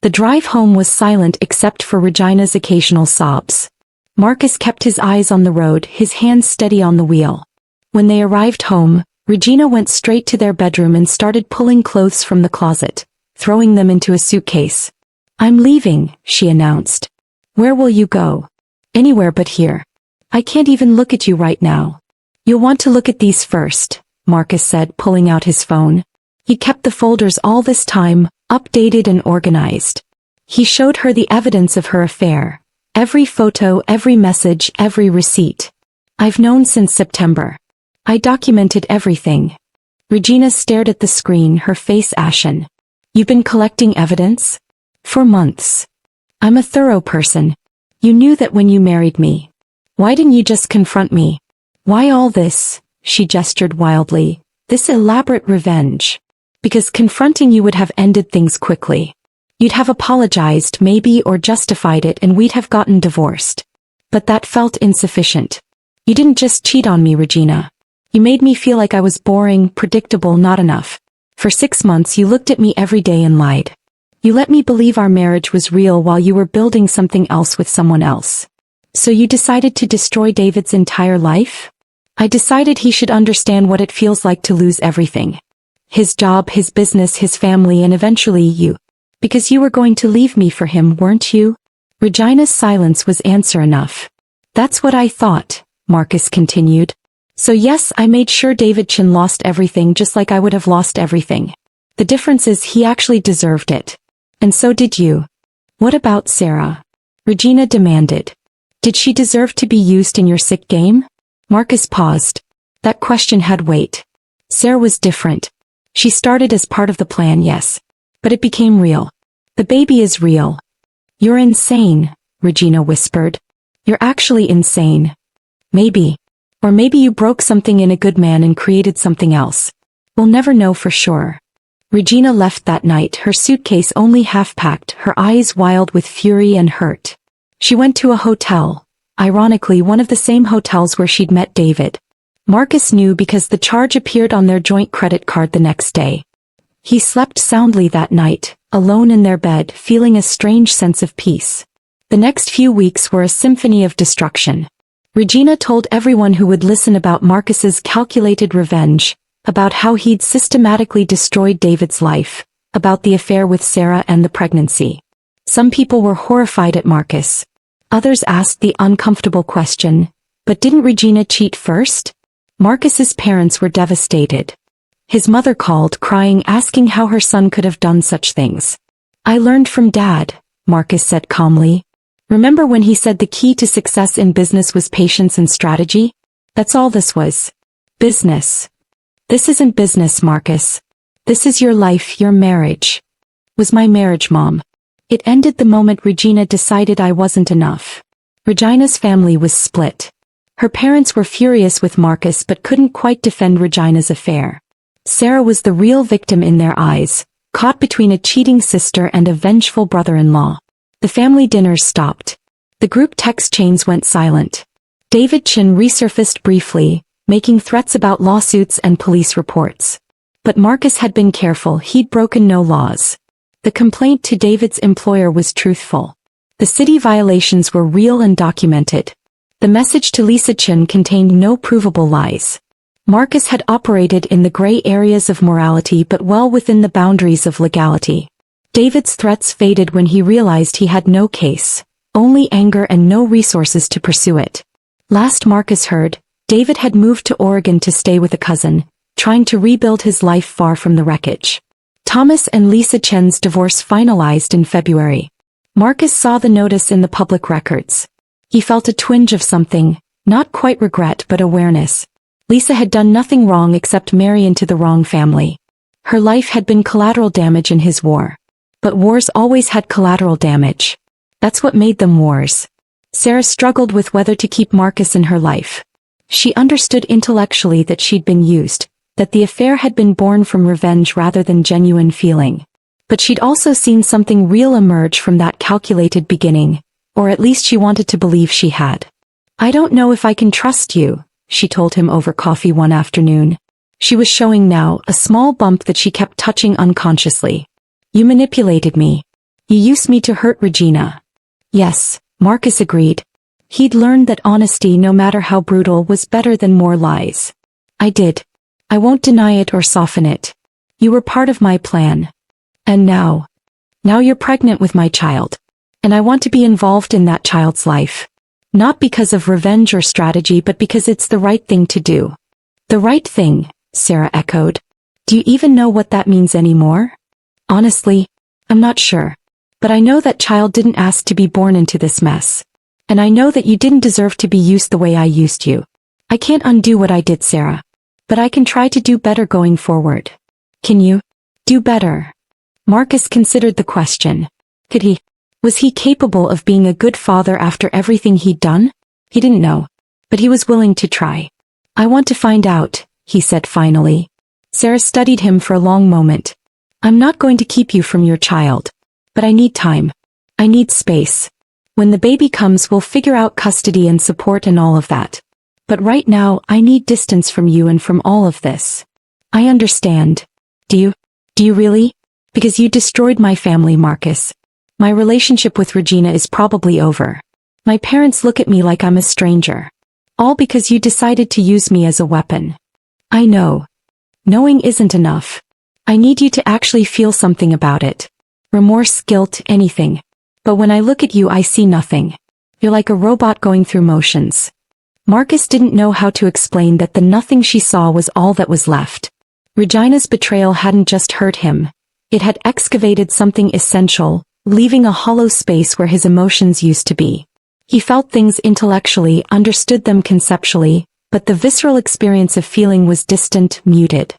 Speaker 1: The drive home was silent except for Regina's occasional sobs. Marcus kept his eyes on the road, his hands steady on the wheel. When they arrived home, Regina went straight to their bedroom and started pulling clothes from the closet, throwing them into a suitcase. I'm leaving, she announced. Where will you go? Anywhere but here. I can't even look at you right now. You'll want to look at these first, Marcus said, pulling out his phone. He kept the folders all this time, updated and organized. He showed her the evidence of her affair. Every photo, every message, every receipt. I've known since September. I documented everything. Regina stared at the screen, her face ashen. You've been collecting evidence? For months. I'm a thorough person. You knew that when you married me. Why didn't you just confront me? Why all this? She gestured wildly. This elaborate revenge. Because confronting you would have ended things quickly. You'd have apologized maybe or justified it and we'd have gotten divorced. But that felt insufficient. You didn't just cheat on me, Regina. You made me feel like I was boring, predictable, not enough. For 6 months you looked at me every day and lied. You let me believe our marriage was real while you were building something else with someone else. So you decided to destroy David's entire life? I decided he should understand what it feels like to lose everything. His job, his business, his family, and eventually you. Because you were going to leave me for him, weren't you? Regina's silence was answer enough. That's what I thought, Marcus continued. So yes, I made sure David Chin lost everything just like I would have lost everything. The difference is he actually deserved it. And so did you. What about Sarah? Regina demanded. Did she deserve to be used in your sick game? Marcus paused. That question had weight. Sarah was different. She started as part of the plan, yes. But it became real. The baby is real. You're insane, Regina whispered. You're actually insane. Maybe. Or maybe you broke something in a good man and created something else. We'll never know for sure. Regina left that night, her suitcase only half-packed, her eyes wild with fury and hurt. She went to a hotel, ironically one of the same hotels where she'd met David. Marcus knew because the charge appeared on their joint credit card the next day. He slept soundly that night, alone in their bed, feeling a strange sense of peace. The next few weeks were a symphony of destruction. Regina told everyone who would listen about Marcus's calculated revenge, about how he'd systematically destroyed David's life, about the affair with Sarah and the pregnancy. Some people were horrified at Marcus. Others asked the uncomfortable question, but didn't Regina cheat first? Marcus's parents were devastated. His mother called, crying, asking how her son could have done such things. I learned from Dad, Marcus said calmly. Remember when he said the key to success in business was patience and strategy? That's all this was. Business. This isn't business, Marcus. This is your life, your marriage. Was my marriage, Mom. It ended the moment Regina decided I wasn't enough. Regina's family was split. Her parents were furious with Marcus but couldn't quite defend Regina's affair. Sarah was the real victim in their eyes, caught between a cheating sister and a vengeful brother-in-law. The family dinners stopped. The group text chains went silent. David Chin resurfaced briefly, making threats about lawsuits and police reports. But Marcus had been careful, he'd broken no laws. The complaint to David's employer was truthful. The city violations were real and documented. The message to Lisa Chin contained no provable lies. Marcus had operated in the gray areas of morality but well within the boundaries of legality. David's threats faded when he realized he had no case, only anger and no resources to pursue it. Last Marcus heard, David had moved to Oregon to stay with a cousin, trying to rebuild his life far from the wreckage. Thomas and Lisa Chen's divorce finalized in February. Marcus saw the notice in the public records. He felt a twinge of something, not quite regret but awareness. Lisa had done nothing wrong except marry into the wrong family. Her life had been collateral damage in his war. But wars always had collateral damage. That's what made them wars. Sarah struggled with whether to keep Marcus in her life. She understood intellectually that she'd been used, that the affair had been born from revenge rather than genuine feeling. But she'd also seen something real emerge from that calculated beginning, or at least she wanted to believe she had. I don't know if I can trust you, she told him over coffee one afternoon. She was showing now a small bump that she kept touching unconsciously. You manipulated me. You used me to hurt Regina. Yes, Marcus agreed. He'd learned that honesty, no matter how brutal, was better than more lies. I did. I won't deny it or soften it. You were part of my plan. And now you're pregnant with my child. And I want to be involved in that child's life. Not because of revenge or strategy but because it's the right thing to do. The right thing, Sarah echoed. Do you even know what that means anymore? Honestly, I'm not sure. But I know that child didn't ask to be born into this mess. And I know that you didn't deserve to be used the way I used you. I can't undo what I did, Sarah. But I can try to do better going forward. Can you? Do better? Marcus considered the question. Could he? Was he capable of being a good father after everything he'd done? He didn't know. But he was willing to try. I want to find out, he said finally. Sarah studied him for a long moment. I'm not going to keep you from your child. But I need time. I need space. When the baby comes, we'll figure out custody and support and all of that. But right now, I need distance from you and from all of this. I understand. Do you? Do you really? Because you destroyed my family, Marcus. My relationship with Regina is probably over. My parents look at me like I'm a stranger. All because you decided to use me as a weapon. I know. Knowing isn't enough. I need you to actually feel something about it. Remorse, guilt, anything. But when I look at you, I see nothing. You're like a robot going through motions. Marcus didn't know how to explain that the nothing she saw was all that was left. Regina's betrayal hadn't just hurt him. It had excavated something essential, leaving a hollow space where his emotions used to be. He felt things intellectually, understood them conceptually, but the visceral experience of feeling was distant, muted.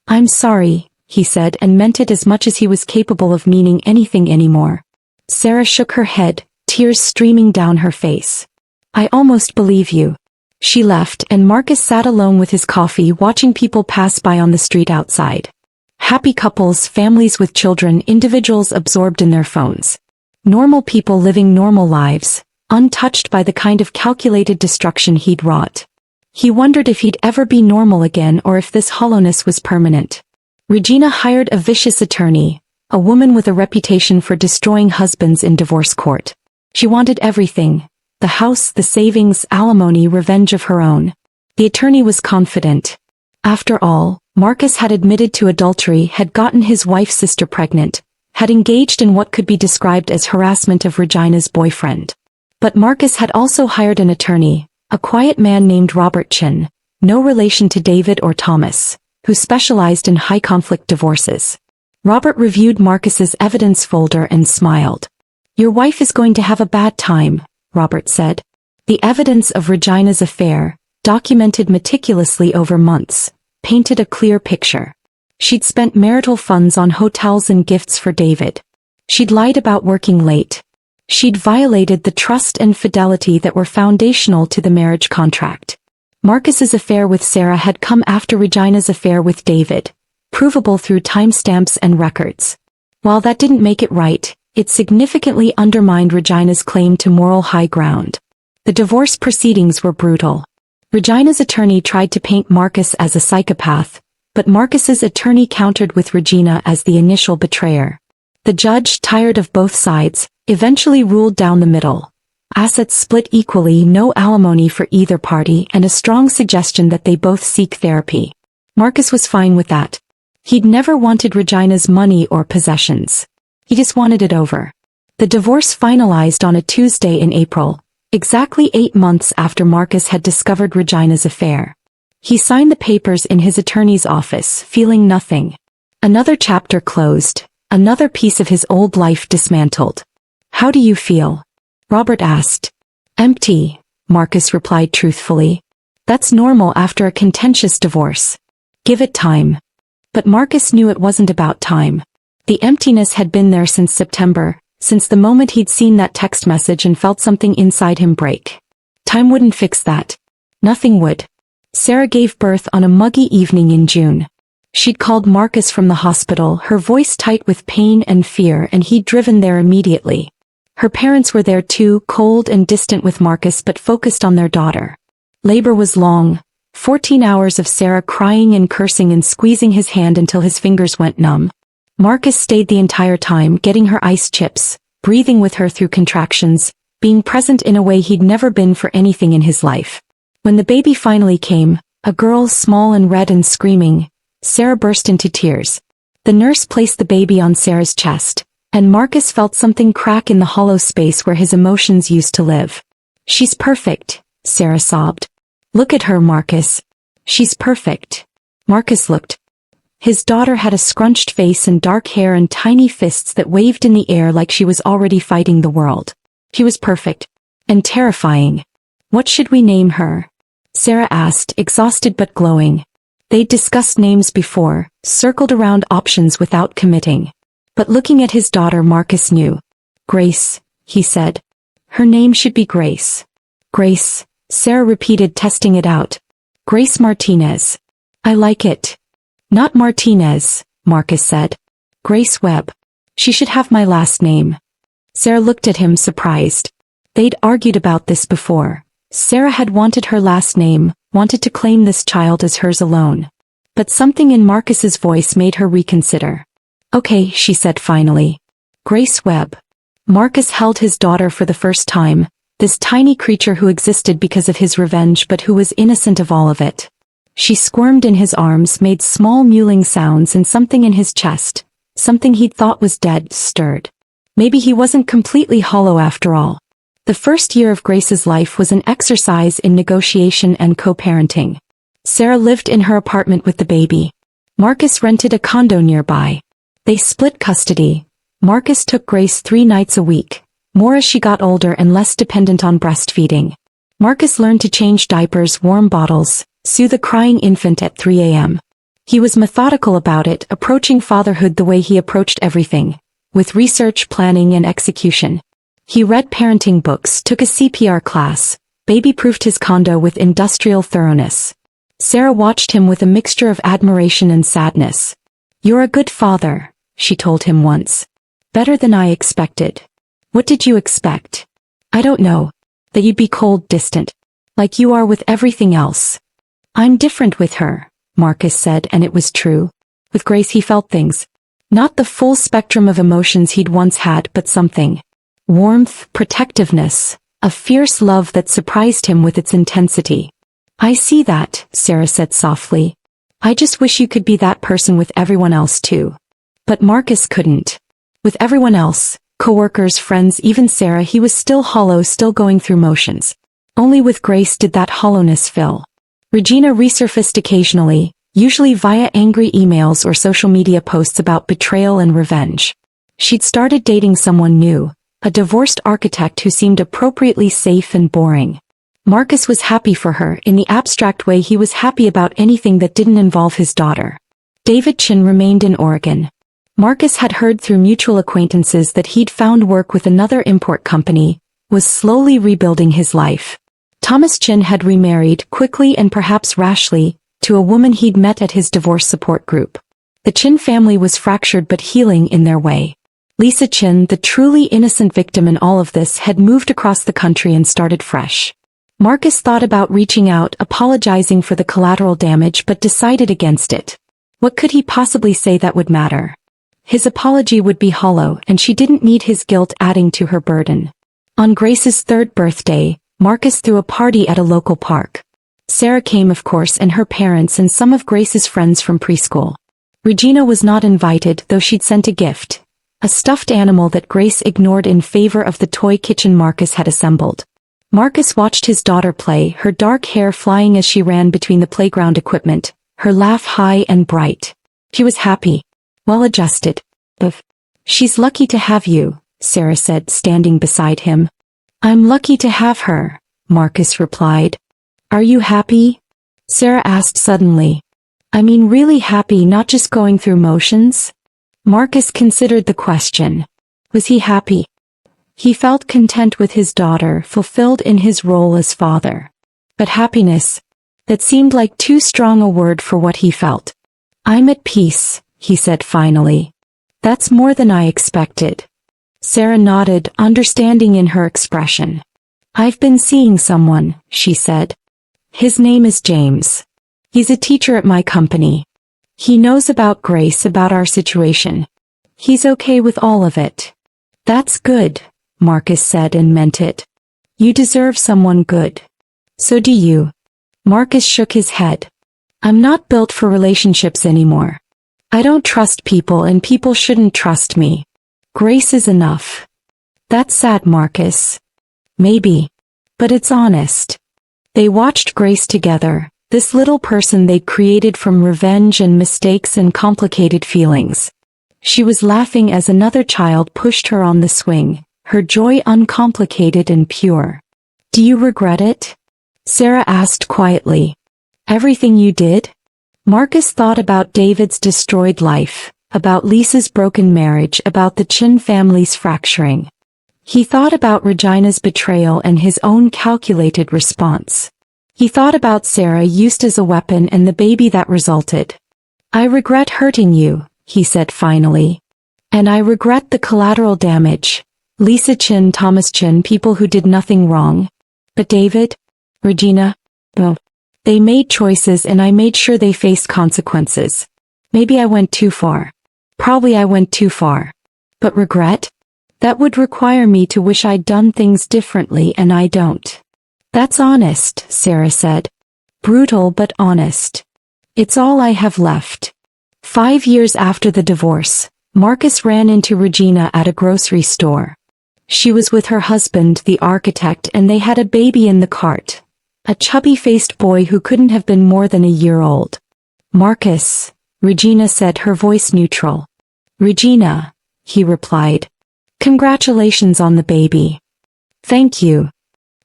Speaker 1: I'm sorry, he said, and meant it as much as he was capable of meaning anything anymore. Sarah shook her head, tears streaming down her face. I almost believe you. She left, and Marcus sat alone with his coffee, watching people pass by on the street outside. Happy couples, families with children, individuals absorbed in their phones. Normal people living normal lives, untouched by the kind of calculated destruction he'd wrought. He wondered if he'd ever be normal again or if this hollowness was permanent. Regina hired a vicious attorney, a woman with a reputation for destroying husbands in divorce court. She wanted everything: the house, the savings, alimony, revenge of her own. The attorney was confident. After all, Marcus had admitted to adultery, had gotten his wife's sister pregnant, had engaged in what could be described as harassment of Regina's boyfriend. But Marcus had also hired an attorney, a quiet man named Robert Chin, no relation to David or Thomas, who specialized in high-conflict divorces. Robert reviewed Marcus's evidence folder and smiled. Your wife is going to have a bad time, Robert said. The evidence of Regina's affair, documented meticulously over months, painted a clear picture. She'd spent marital funds on hotels and gifts for David. She'd lied about working late. She'd violated the trust and fidelity that were foundational to the marriage contract. Marcus's affair with Sarah had come after Regina's affair with David, provable through timestamps and records. While that didn't make it right, it significantly undermined Regina's claim to moral high ground. The divorce proceedings were brutal. Regina's attorney tried to paint Marcus as a psychopath, but Marcus's attorney countered with Regina as the initial betrayer. The judge, tired of both sides, eventually ruled down the middle. Assets split equally, no alimony for either party, and a strong suggestion that they both seek therapy. Marcus was fine with that. He'd never wanted Regina's money or possessions. He just wanted it over. The divorce finalized on a Tuesday in April, exactly 8 months after Marcus had discovered Regina's affair. He signed the papers in his attorney's office, feeling nothing. Another chapter closed, another piece of his old life dismantled. How do you feel? Robert asked. Empty, Marcus replied truthfully. That's normal after a contentious divorce. Give it time. But Marcus knew it wasn't about time. The emptiness had been there since September, since the moment he'd seen that text message and felt something inside him break. Time wouldn't fix that. Nothing would. Sarah gave birth on a muggy evening in June. She'd called Marcus from the hospital, her voice tight with pain and fear, and he'd driven there immediately. Her parents were there too, cold and distant with Marcus but focused on their daughter. Labor was long, 14 hours of Sarah crying and cursing and squeezing his hand until his fingers went numb. Marcus stayed the entire time, getting her ice chips, breathing with her through contractions, being present in a way he'd never been for anything in his life. When the baby finally came, a girl small and red and screaming, Sarah burst into tears. The nurse placed the baby on Sarah's chest, and Marcus felt something crack in the hollow space where his emotions used to live. She's perfect, Sarah sobbed. Look at her, Marcus. She's perfect. Marcus looked. His daughter had a scrunched face and dark hair and tiny fists that waved in the air like she was already fighting the world. She was perfect. And terrifying. What should we name her? Sarah asked, exhausted but glowing. They'd discussed names before, circled around options without committing. But looking at his daughter, Marcus knew. Grace, he said. Her name should be Grace. Grace, Sarah repeated, testing it out. Grace Martinez. I like it. Not Martinez, Marcus said. Grace Webb. She should have my last name. Sarah looked at him surprised. They'd argued about this before. Sarah had wanted her last name, wanted to claim this child as hers alone. But something in Marcus's voice made her reconsider. Okay, she said finally. Grace Webb. Marcus held his daughter for the first time, this tiny creature who existed because of his revenge but who was innocent of all of it. She squirmed in his arms, made small mewling sounds, and something in his chest, something he'd thought was dead, stirred. Maybe he wasn't completely hollow after all. The first year of Grace's life was an exercise in negotiation and co-parenting. Sarah lived in her apartment with the baby. Marcus rented a condo nearby. They split custody. Marcus took Grace 3 nights a week, more as she got older and less dependent on breastfeeding. Marcus learned to change diapers, warm bottles, soothe a crying infant at 3 a.m. He was methodical about it, approaching fatherhood the way he approached everything, with research, planning, and execution. He read parenting books, took a CPR class, baby-proofed his condo with industrial thoroughness. Sarah watched him with a mixture of admiration and sadness. "You're a good father," she told him once. "Better than I expected." "What did you expect?" "I don't know. That you'd be cold, distant. Like you are with everything else." "I'm different with her," Marcus said, and it was true. With Grace he felt things. Not the full spectrum of emotions he'd once had, but something. Warmth, protectiveness, a fierce love that surprised him with its intensity. "I see that," Sarah said softly. "I just wish you could be that person with everyone else too." But Marcus couldn't. With everyone else, coworkers, friends, even Sarah, he was still hollow, still going through motions. Only with Grace did that hollowness fill. Regina resurfaced occasionally, usually via angry emails or social media posts about betrayal and revenge. She'd started dating someone new, a divorced architect who seemed appropriately safe and boring. Marcus was happy for her. In the abstract way, he was happy about anything that didn't involve his daughter. David Chin remained in Oregon. Marcus had heard through mutual acquaintances that he'd found work with another import company, was slowly rebuilding his life. Thomas Chin had remarried, quickly and perhaps rashly, to a woman he'd met at his divorce support group. The Chin family was fractured but healing in their way. Lisa Chin, the truly innocent victim in all of this, had moved across the country and started fresh. Marcus thought about reaching out, apologizing for the collateral damage, but decided against it. What could he possibly say that would matter? His apology would be hollow, and she didn't need his guilt adding to her burden. On Grace's 3rd birthday, Marcus threw a party at a local park. Sarah came, of course, and her parents and some of Grace's friends from preschool. Regina was not invited, though she'd sent a gift. A stuffed animal that Grace ignored in favor of the toy kitchen Marcus had assembled. Marcus watched his daughter play, her dark hair flying as she ran between the playground equipment, her laugh high and bright. She was happy. Well adjusted. "She's lucky to have you," Sarah said, standing beside him. "I'm lucky to have her," Marcus replied. "Are you happy?" Sarah asked suddenly. "I mean really happy, not just going through motions?" Marcus considered the question. Was he happy? He felt content with his daughter, fulfilled in his role as father. But happiness? That seemed like too strong a word for what he felt. "I'm at peace," he said finally. "That's more than I expected." Sarah nodded, understanding in her expression. "I've been seeing someone," she said. "His name is James. He's a teacher at my company. He knows about Grace, about our situation. He's okay with all of it." "That's good," Marcus said, and meant it. "You deserve someone good." "So do you." Marcus shook his head. "I'm not built for relationships anymore. I don't trust people, and people shouldn't trust me. Grace is enough." "That's sad, Marcus." "Maybe. But it's honest." They watched Grace together, this little person they'd created from revenge and mistakes and complicated feelings. She was laughing as another child pushed her on the swing, her joy uncomplicated and pure. "Do you regret it?" Sarah asked quietly. "Everything you did?" Marcus thought about David's destroyed life, about Lisa's broken marriage, about the Chin family's fracturing. He thought about Regina's betrayal and his own calculated response. He thought about Sarah used as a weapon and the baby that resulted. "I regret hurting you," he said finally. And I regret the collateral damage. Lisa Chin, Thomas Chin, people who did nothing wrong. But David? Regina? Oh. They made choices and I made sure they faced consequences. Maybe I went too far. Probably I went too far. But regret? That would require me to wish I'd done things differently and I don't. That's honest, Sarah said. Brutal but honest. It's all I have left. 5 years after the divorce, Marcus ran into Regina at a grocery store. She was with her husband, the architect, and they had a baby in the cart. A chubby-faced boy who couldn't have been more than a year old. Marcus, Regina said, her voice neutral. Regina, he replied. Congratulations on the baby. Thank you.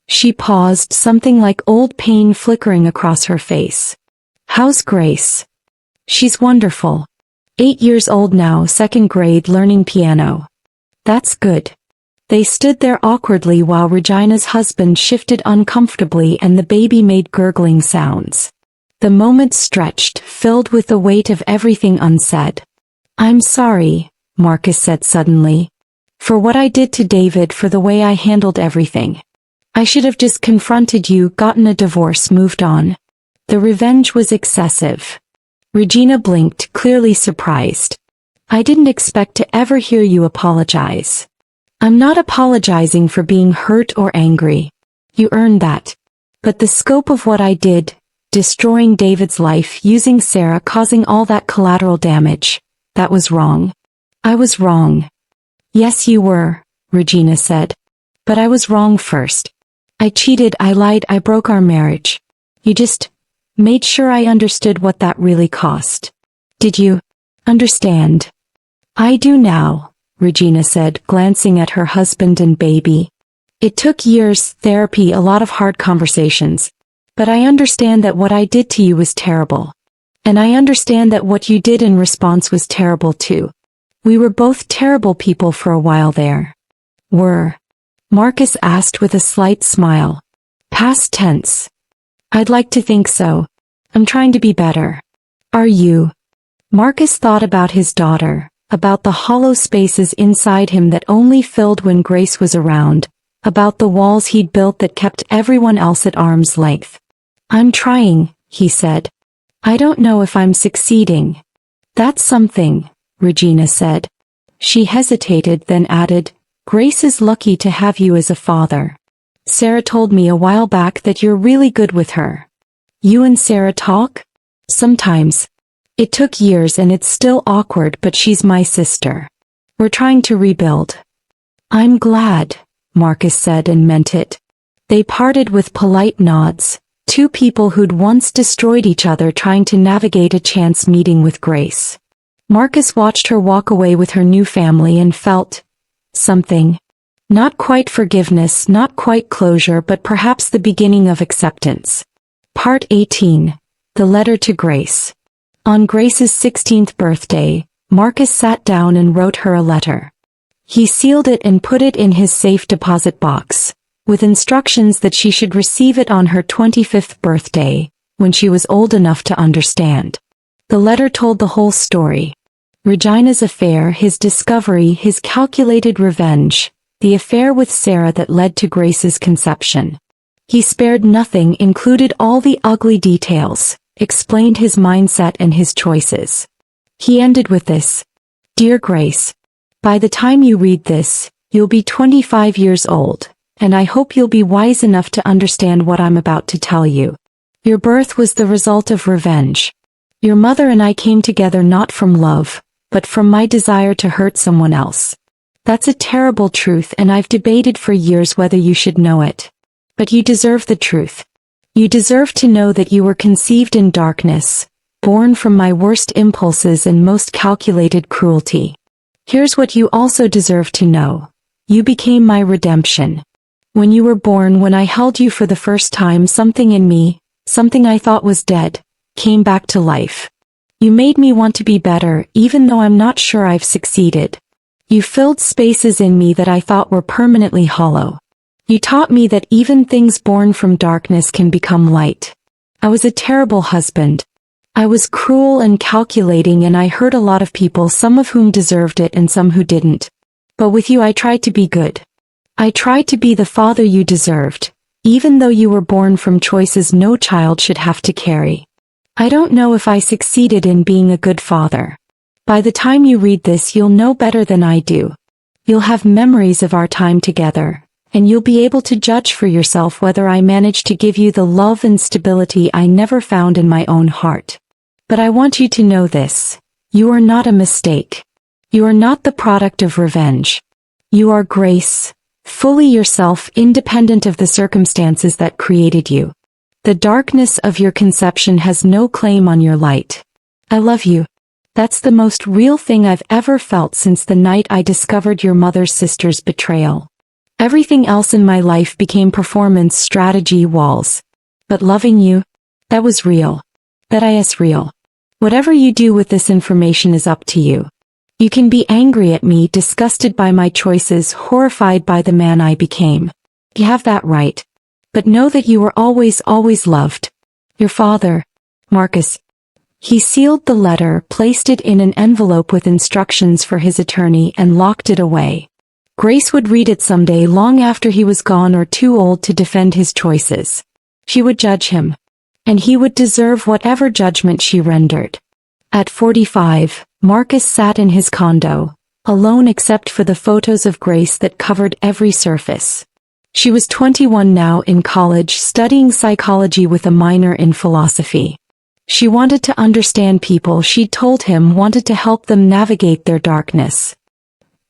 Speaker 1: She paused, something like old pain flickering across her face. How's Grace? She's wonderful. 8 years old now, 2nd grade, learning piano. That's good. They stood there awkwardly while Regina's husband shifted uncomfortably and the baby made gurgling sounds. The moment stretched, filled with the weight of everything unsaid. I'm sorry, Marcus said suddenly. For what I did to David, for the way I handled everything. I should have just confronted you, gotten a divorce, moved on. The revenge was excessive. Regina blinked, clearly surprised. I didn't expect to ever hear you apologize. I'm not apologizing for being hurt or angry. You earned that. But the scope of what I did, destroying David's life, using Sarah, causing all that collateral damage, that was wrong. I was wrong. Yes, you were, Regina said. But I was wrong first. I cheated, I lied, I broke our marriage. You just made sure I understood what that really cost. Did you understand? I do now, Regina said, glancing at her husband and baby. It took years, therapy, a lot of hard conversations. But I understand that what I did to you was terrible. And I understand that what you did in response was terrible too. We were both terrible people for a while there. Were? Marcus asked with a slight smile. Past tense. I'd like to think so. I'm trying to be better. Are you? Marcus thought about his daughter, about the hollow spaces inside him that only filled when Grace was around, about the walls he'd built that kept everyone else at arm's length. I'm trying, he said. I don't know if I'm succeeding. That's something, Regina said. She hesitated, then added, Grace is lucky to have you as a father. Sarah told me a while back that you're really good with her. You and Sarah talk? Sometimes. It took years and it's still awkward, but she's my sister. We're trying to rebuild. I'm glad, Marcus said and meant it. They parted with polite nods, two people who'd once destroyed each other trying to navigate a chance meeting with Grace. Marcus watched her walk away with her new family and felt something. Not quite forgiveness, not quite closure, but perhaps the beginning of acceptance. Part 18. The Letter to Grace. On Grace's 16th birthday, Marcus sat down and wrote her a letter. He sealed it and put it in his safe deposit box, with instructions that she should receive it on her 25th birthday, when she was old enough to understand. The letter told the whole story. Regina's affair, his discovery, his calculated revenge, the affair with Sarah that led to Grace's conception. He spared nothing, included all the ugly details, explained his mindset and his choices. He ended with this. Dear Grace, by the time you read this, you'll be 25 years old, and I hope you'll be wise enough to understand what I'm about to tell you. Your birth was the result of revenge. Your mother and I came together not from love, but from my desire to hurt someone else. That's a terrible truth, and I've debated for years whether you should know it. But you deserve the truth. You deserve to know that you were conceived in darkness, born from my worst impulses and most calculated cruelty. Here's what you also deserve to know. You became my redemption. When you were born, when I held you for the first time, something in me, something I thought was dead, came back to life. You made me want to be better, even though I'm not sure I've succeeded. You filled spaces in me that I thought were permanently hollow. You taught me that even things born from darkness can become light. I was a terrible husband. I was cruel and calculating, and I hurt a lot of people, some of whom deserved it and some who didn't. But with you I tried to be good. I tried to be the father you deserved, even though you were born from choices no child should have to carry. I don't know if I succeeded in being a good father. By the time you read this, you'll know better than I do. You'll have memories of our time together, and you'll be able to judge for yourself whether I managed to give you the love and stability I never found in my own heart. But I want you to know this. You are not a mistake. You are not the product of revenge. You are grace, fully yourself, independent of the circumstances that created you. The darkness of your conception has no claim on your light. I love you. That's the most real thing I've ever felt since the night I discovered your mother's sister's betrayal. Everything else in my life became performance strategy walls. But loving you, that was real. That is real. Whatever you do with this information is up to you. You can be angry at me, disgusted by my choices, horrified by the man I became. You have that right. But know that you were always loved. Your father, Marcus. He sealed the letter, placed it in an envelope with instructions for his attorney, and locked it away. Grace would read it someday, long after he was gone or too old to defend his choices. She would judge him. And he would deserve whatever judgment she rendered. At 45, Marcus sat in his condo, alone except for the photos of Grace that covered every surface. She was 21 now, in college, studying psychology with a minor in philosophy. She wanted to understand people, she'd told him, wanted to help them navigate their darkness.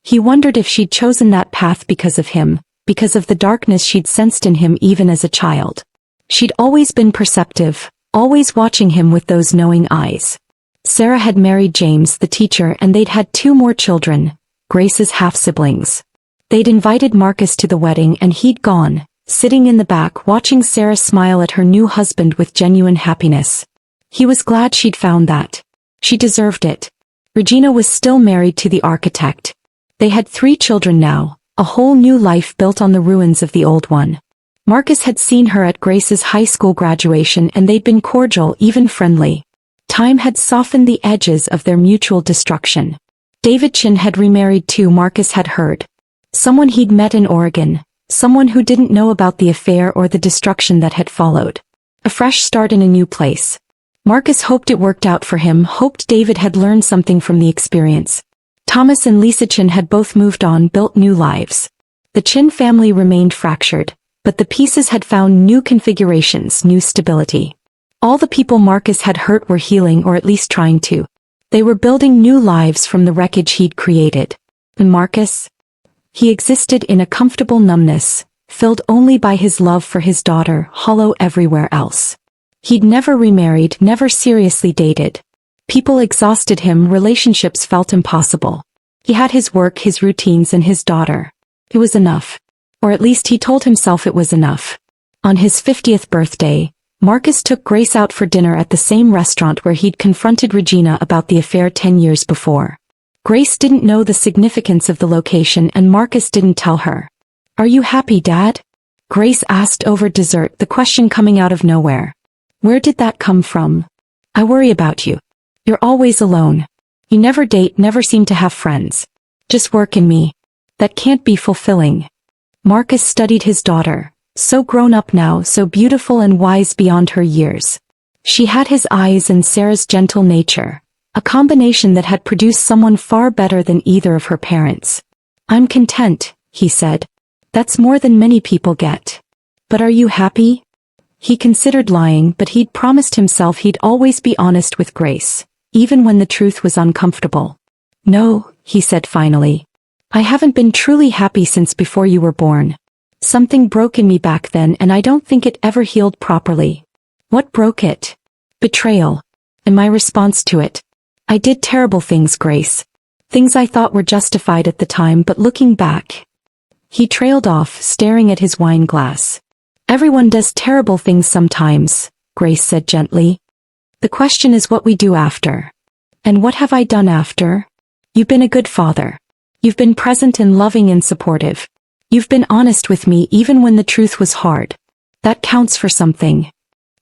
Speaker 1: He wondered if she'd chosen that path because of him, because of the darkness she'd sensed in him even as a child. She'd always been perceptive, always watching him with those knowing eyes. Sarah had married James, the teacher, and they'd had 2 more children, Grace's half-siblings. They'd invited Marcus to the wedding and he'd gone, sitting in the back watching Sarah smile at her new husband with genuine happiness. He was glad she'd found that. She deserved it. Regina was still married to the architect. They had 3 children now, a whole new life built on the ruins of the old one. Marcus had seen her at Grace's high school graduation and they'd been cordial, even friendly. Time had softened the edges of their mutual destruction. David Chin had remarried too, Marcus had heard. Someone he'd met in Oregon, someone who didn't know about the affair or the destruction that had followed. A fresh start in a new place. Marcus hoped it worked out for him, hoped David had learned something from the experience. Thomas and Lisa Chin had both moved on, built new lives. The Chin family remained fractured, but the pieces had found new configurations, new stability. All the people Marcus had hurt were healing, or at least trying to. They were building new lives from the wreckage he'd created. And Marcus? He existed in a comfortable numbness, filled only by his love for his daughter, hollow everywhere else. He'd never remarried, never seriously dated. People exhausted him, relationships felt impossible. He had his work, his routines, and his daughter. It was enough. Or at least he told himself it was enough. On his 50th birthday, Marcus took Grace out for dinner at the same restaurant where he'd confronted Regina about the affair 10 years before. Grace didn't know the significance of the location and Marcus didn't tell her. "Are you happy, Dad?" Grace asked over dessert, the question coming out of nowhere. "Where did that come from?" "I worry about you. You're always alone. You never date, never seem to have friends. Just work and me. That can't be fulfilling." Marcus studied his daughter, so grown up now, so beautiful and wise beyond her years. She had his eyes and Sarah's gentle nature, a combination that had produced someone far better than either of her parents. "I'm content," he said. "That's more than many people get." "But are you happy?" He considered lying, but he'd promised himself he'd always be honest with Grace, even when the truth was uncomfortable. "No," he said finally. "I haven't been truly happy since before you were born. Something broke in me back then and I don't think it ever healed properly." "What broke it?" "Betrayal. And my response to it. I did terrible things, Grace. Things I thought were justified at the time, but looking back." He trailed off, staring at his wine glass. "Everyone does terrible things sometimes," Grace said gently. "The question is what we do after." "And what have I done after?" "You've been a good father. You've been present and loving and supportive. You've been honest with me even when the truth was hard. That counts for something."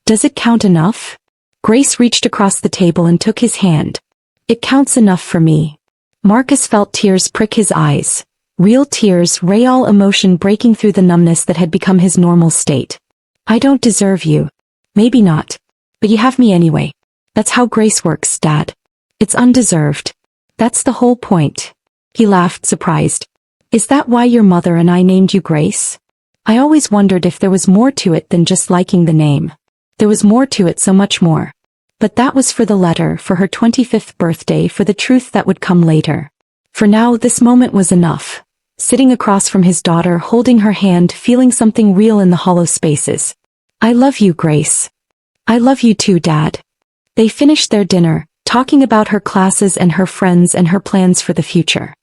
Speaker 1: "Does it count enough?" Grace reached across the table and took his hand. It counts enough for me. Marcus felt tears prick his eyes. Real tears, real emotion breaking through the numbness that had become his normal state. I don't deserve you. Maybe not. But you have me anyway. That's how grace works, Dad. It's undeserved. That's the whole point. He laughed, surprised. Is that why your mother and I named you Grace? I always wondered if there was more to it than just liking the name. There was more to it, so much more. But that was for the letter, for her 25th birthday, for the truth that would come later. For now, this moment was enough. Sitting across from his daughter, holding her hand, feeling something real in the hollow spaces. I love you, Grace. I love you too, Dad. They finished their dinner, talking about her classes and her friends and her plans for the future.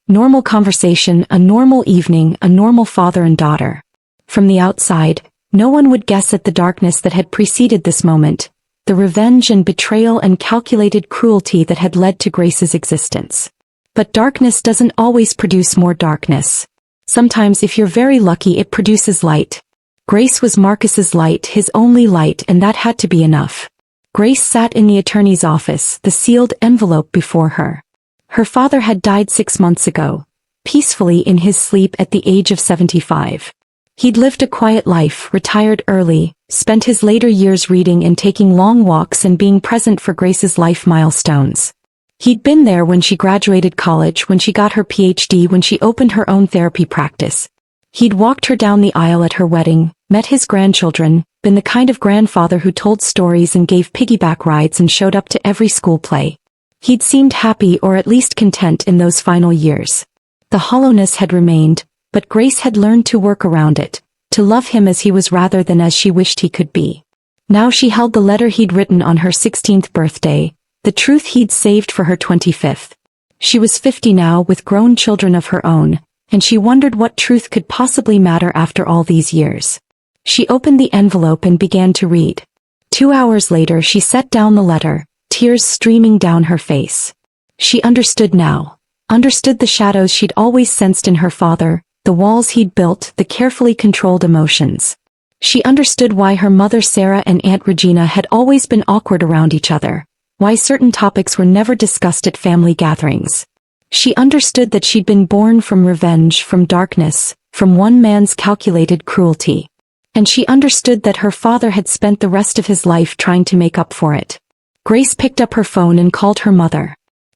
Speaker 1: Normal conversation, a normal evening, a normal father and daughter. From the outside, no one would guess at the darkness that had preceded this moment, the revenge and betrayal and calculated cruelty that had led to Grace's existence. But darkness doesn't always produce more darkness. Sometimes, if you're very lucky, it produces light. Grace was Marcus's light, his only light, and that had to be enough. Grace sat in the attorney's office, the sealed envelope before her. Her father had died 6 months ago, peacefully in his sleep at the age of 75. He'd lived a quiet life, retired early, spent his later years reading and taking long walks and being present for Grace's life milestones. He'd been there when she graduated college, when she got her PhD, when she opened her own therapy practice. He'd walked her down the aisle at her wedding, met his grandchildren, been the kind of grandfather who told stories and gave piggyback rides and showed up to every school play. He'd seemed happy, or at least content, in those final years. The hollowness had remained, but Grace had learned to work around it, to love him as he was rather than as she wished he could be. Now she held the letter he'd written on her 16th birthday, the truth he'd saved for her 25th. She was 50 now, with grown children of her own, and she wondered what truth could possibly matter after all these years. She opened the envelope and began to read. 2 hours later she set down the letter, tears streaming down her face. She understood now. Understood the shadows she'd always sensed in her father, the walls he'd built, the carefully controlled emotions. She understood why her mother Sarah and Aunt Regina had always been awkward around each other, why certain topics were never discussed at family gatherings. She understood that she'd been born from revenge, from darkness, from one man's calculated cruelty. And she understood that her father had spent the rest of his life trying to make up for it. Grace picked up her phone and called her mother.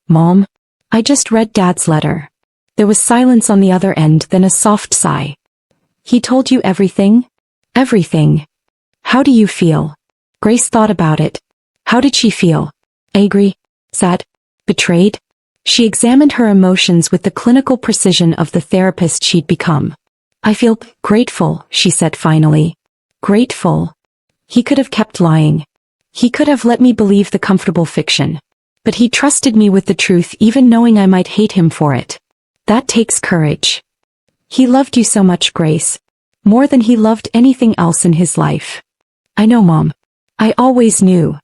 Speaker 1: Mom? I just read Dad's letter. There was silence on the other end, then a soft sigh. He told you everything? Everything. How do you feel? Grace thought about it. How did she feel? Angry? Sad? Betrayed? She examined her emotions with the clinical precision of the therapist she'd become. I feel grateful, she said finally. Grateful. He could have kept lying. He could have let me believe the comfortable fiction. But he trusted me with the truth, even knowing I might hate him for it. That takes courage. He loved you so much, Grace. More than he loved anything else in his life. I know, Mom. I always knew.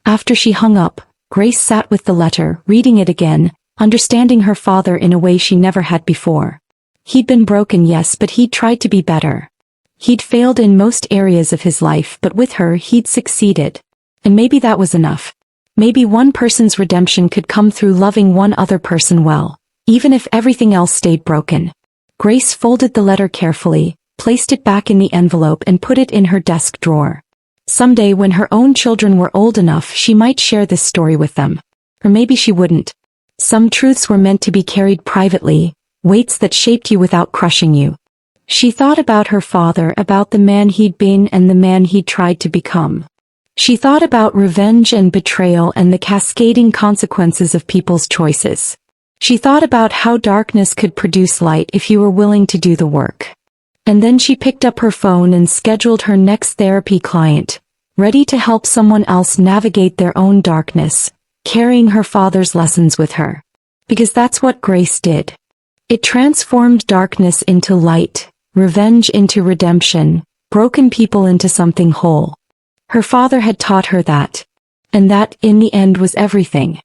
Speaker 1: After she hung up, Grace sat with the letter, reading it again, understanding her father in a way she never had before. He'd been broken, yes, but he'd tried to be better. He'd failed in most areas of his life, but with her he'd succeeded. And maybe that was enough. Maybe one person's redemption could come through loving one other person well, even if everything else stayed broken. Grace folded the letter carefully, placed it back in the envelope and put it in her desk drawer. Someday when her own children were old enough, she might share this story with them. Or maybe she wouldn't. Some truths were meant to be carried privately, weights that shaped you without crushing you. She thought about her father, about the man he'd been and the man he'd tried to become. She thought about revenge and betrayal and the cascading consequences of people's choices. She thought about how darkness could produce light if you were willing to do the work. And then she picked up her phone and scheduled her next therapy client, ready to help someone else navigate their own darkness, carrying her father's lessons with her. Because that's what grace did. It transformed darkness into light, revenge into redemption, broken people into something whole. Her father had taught her that. And that, in the end, was everything.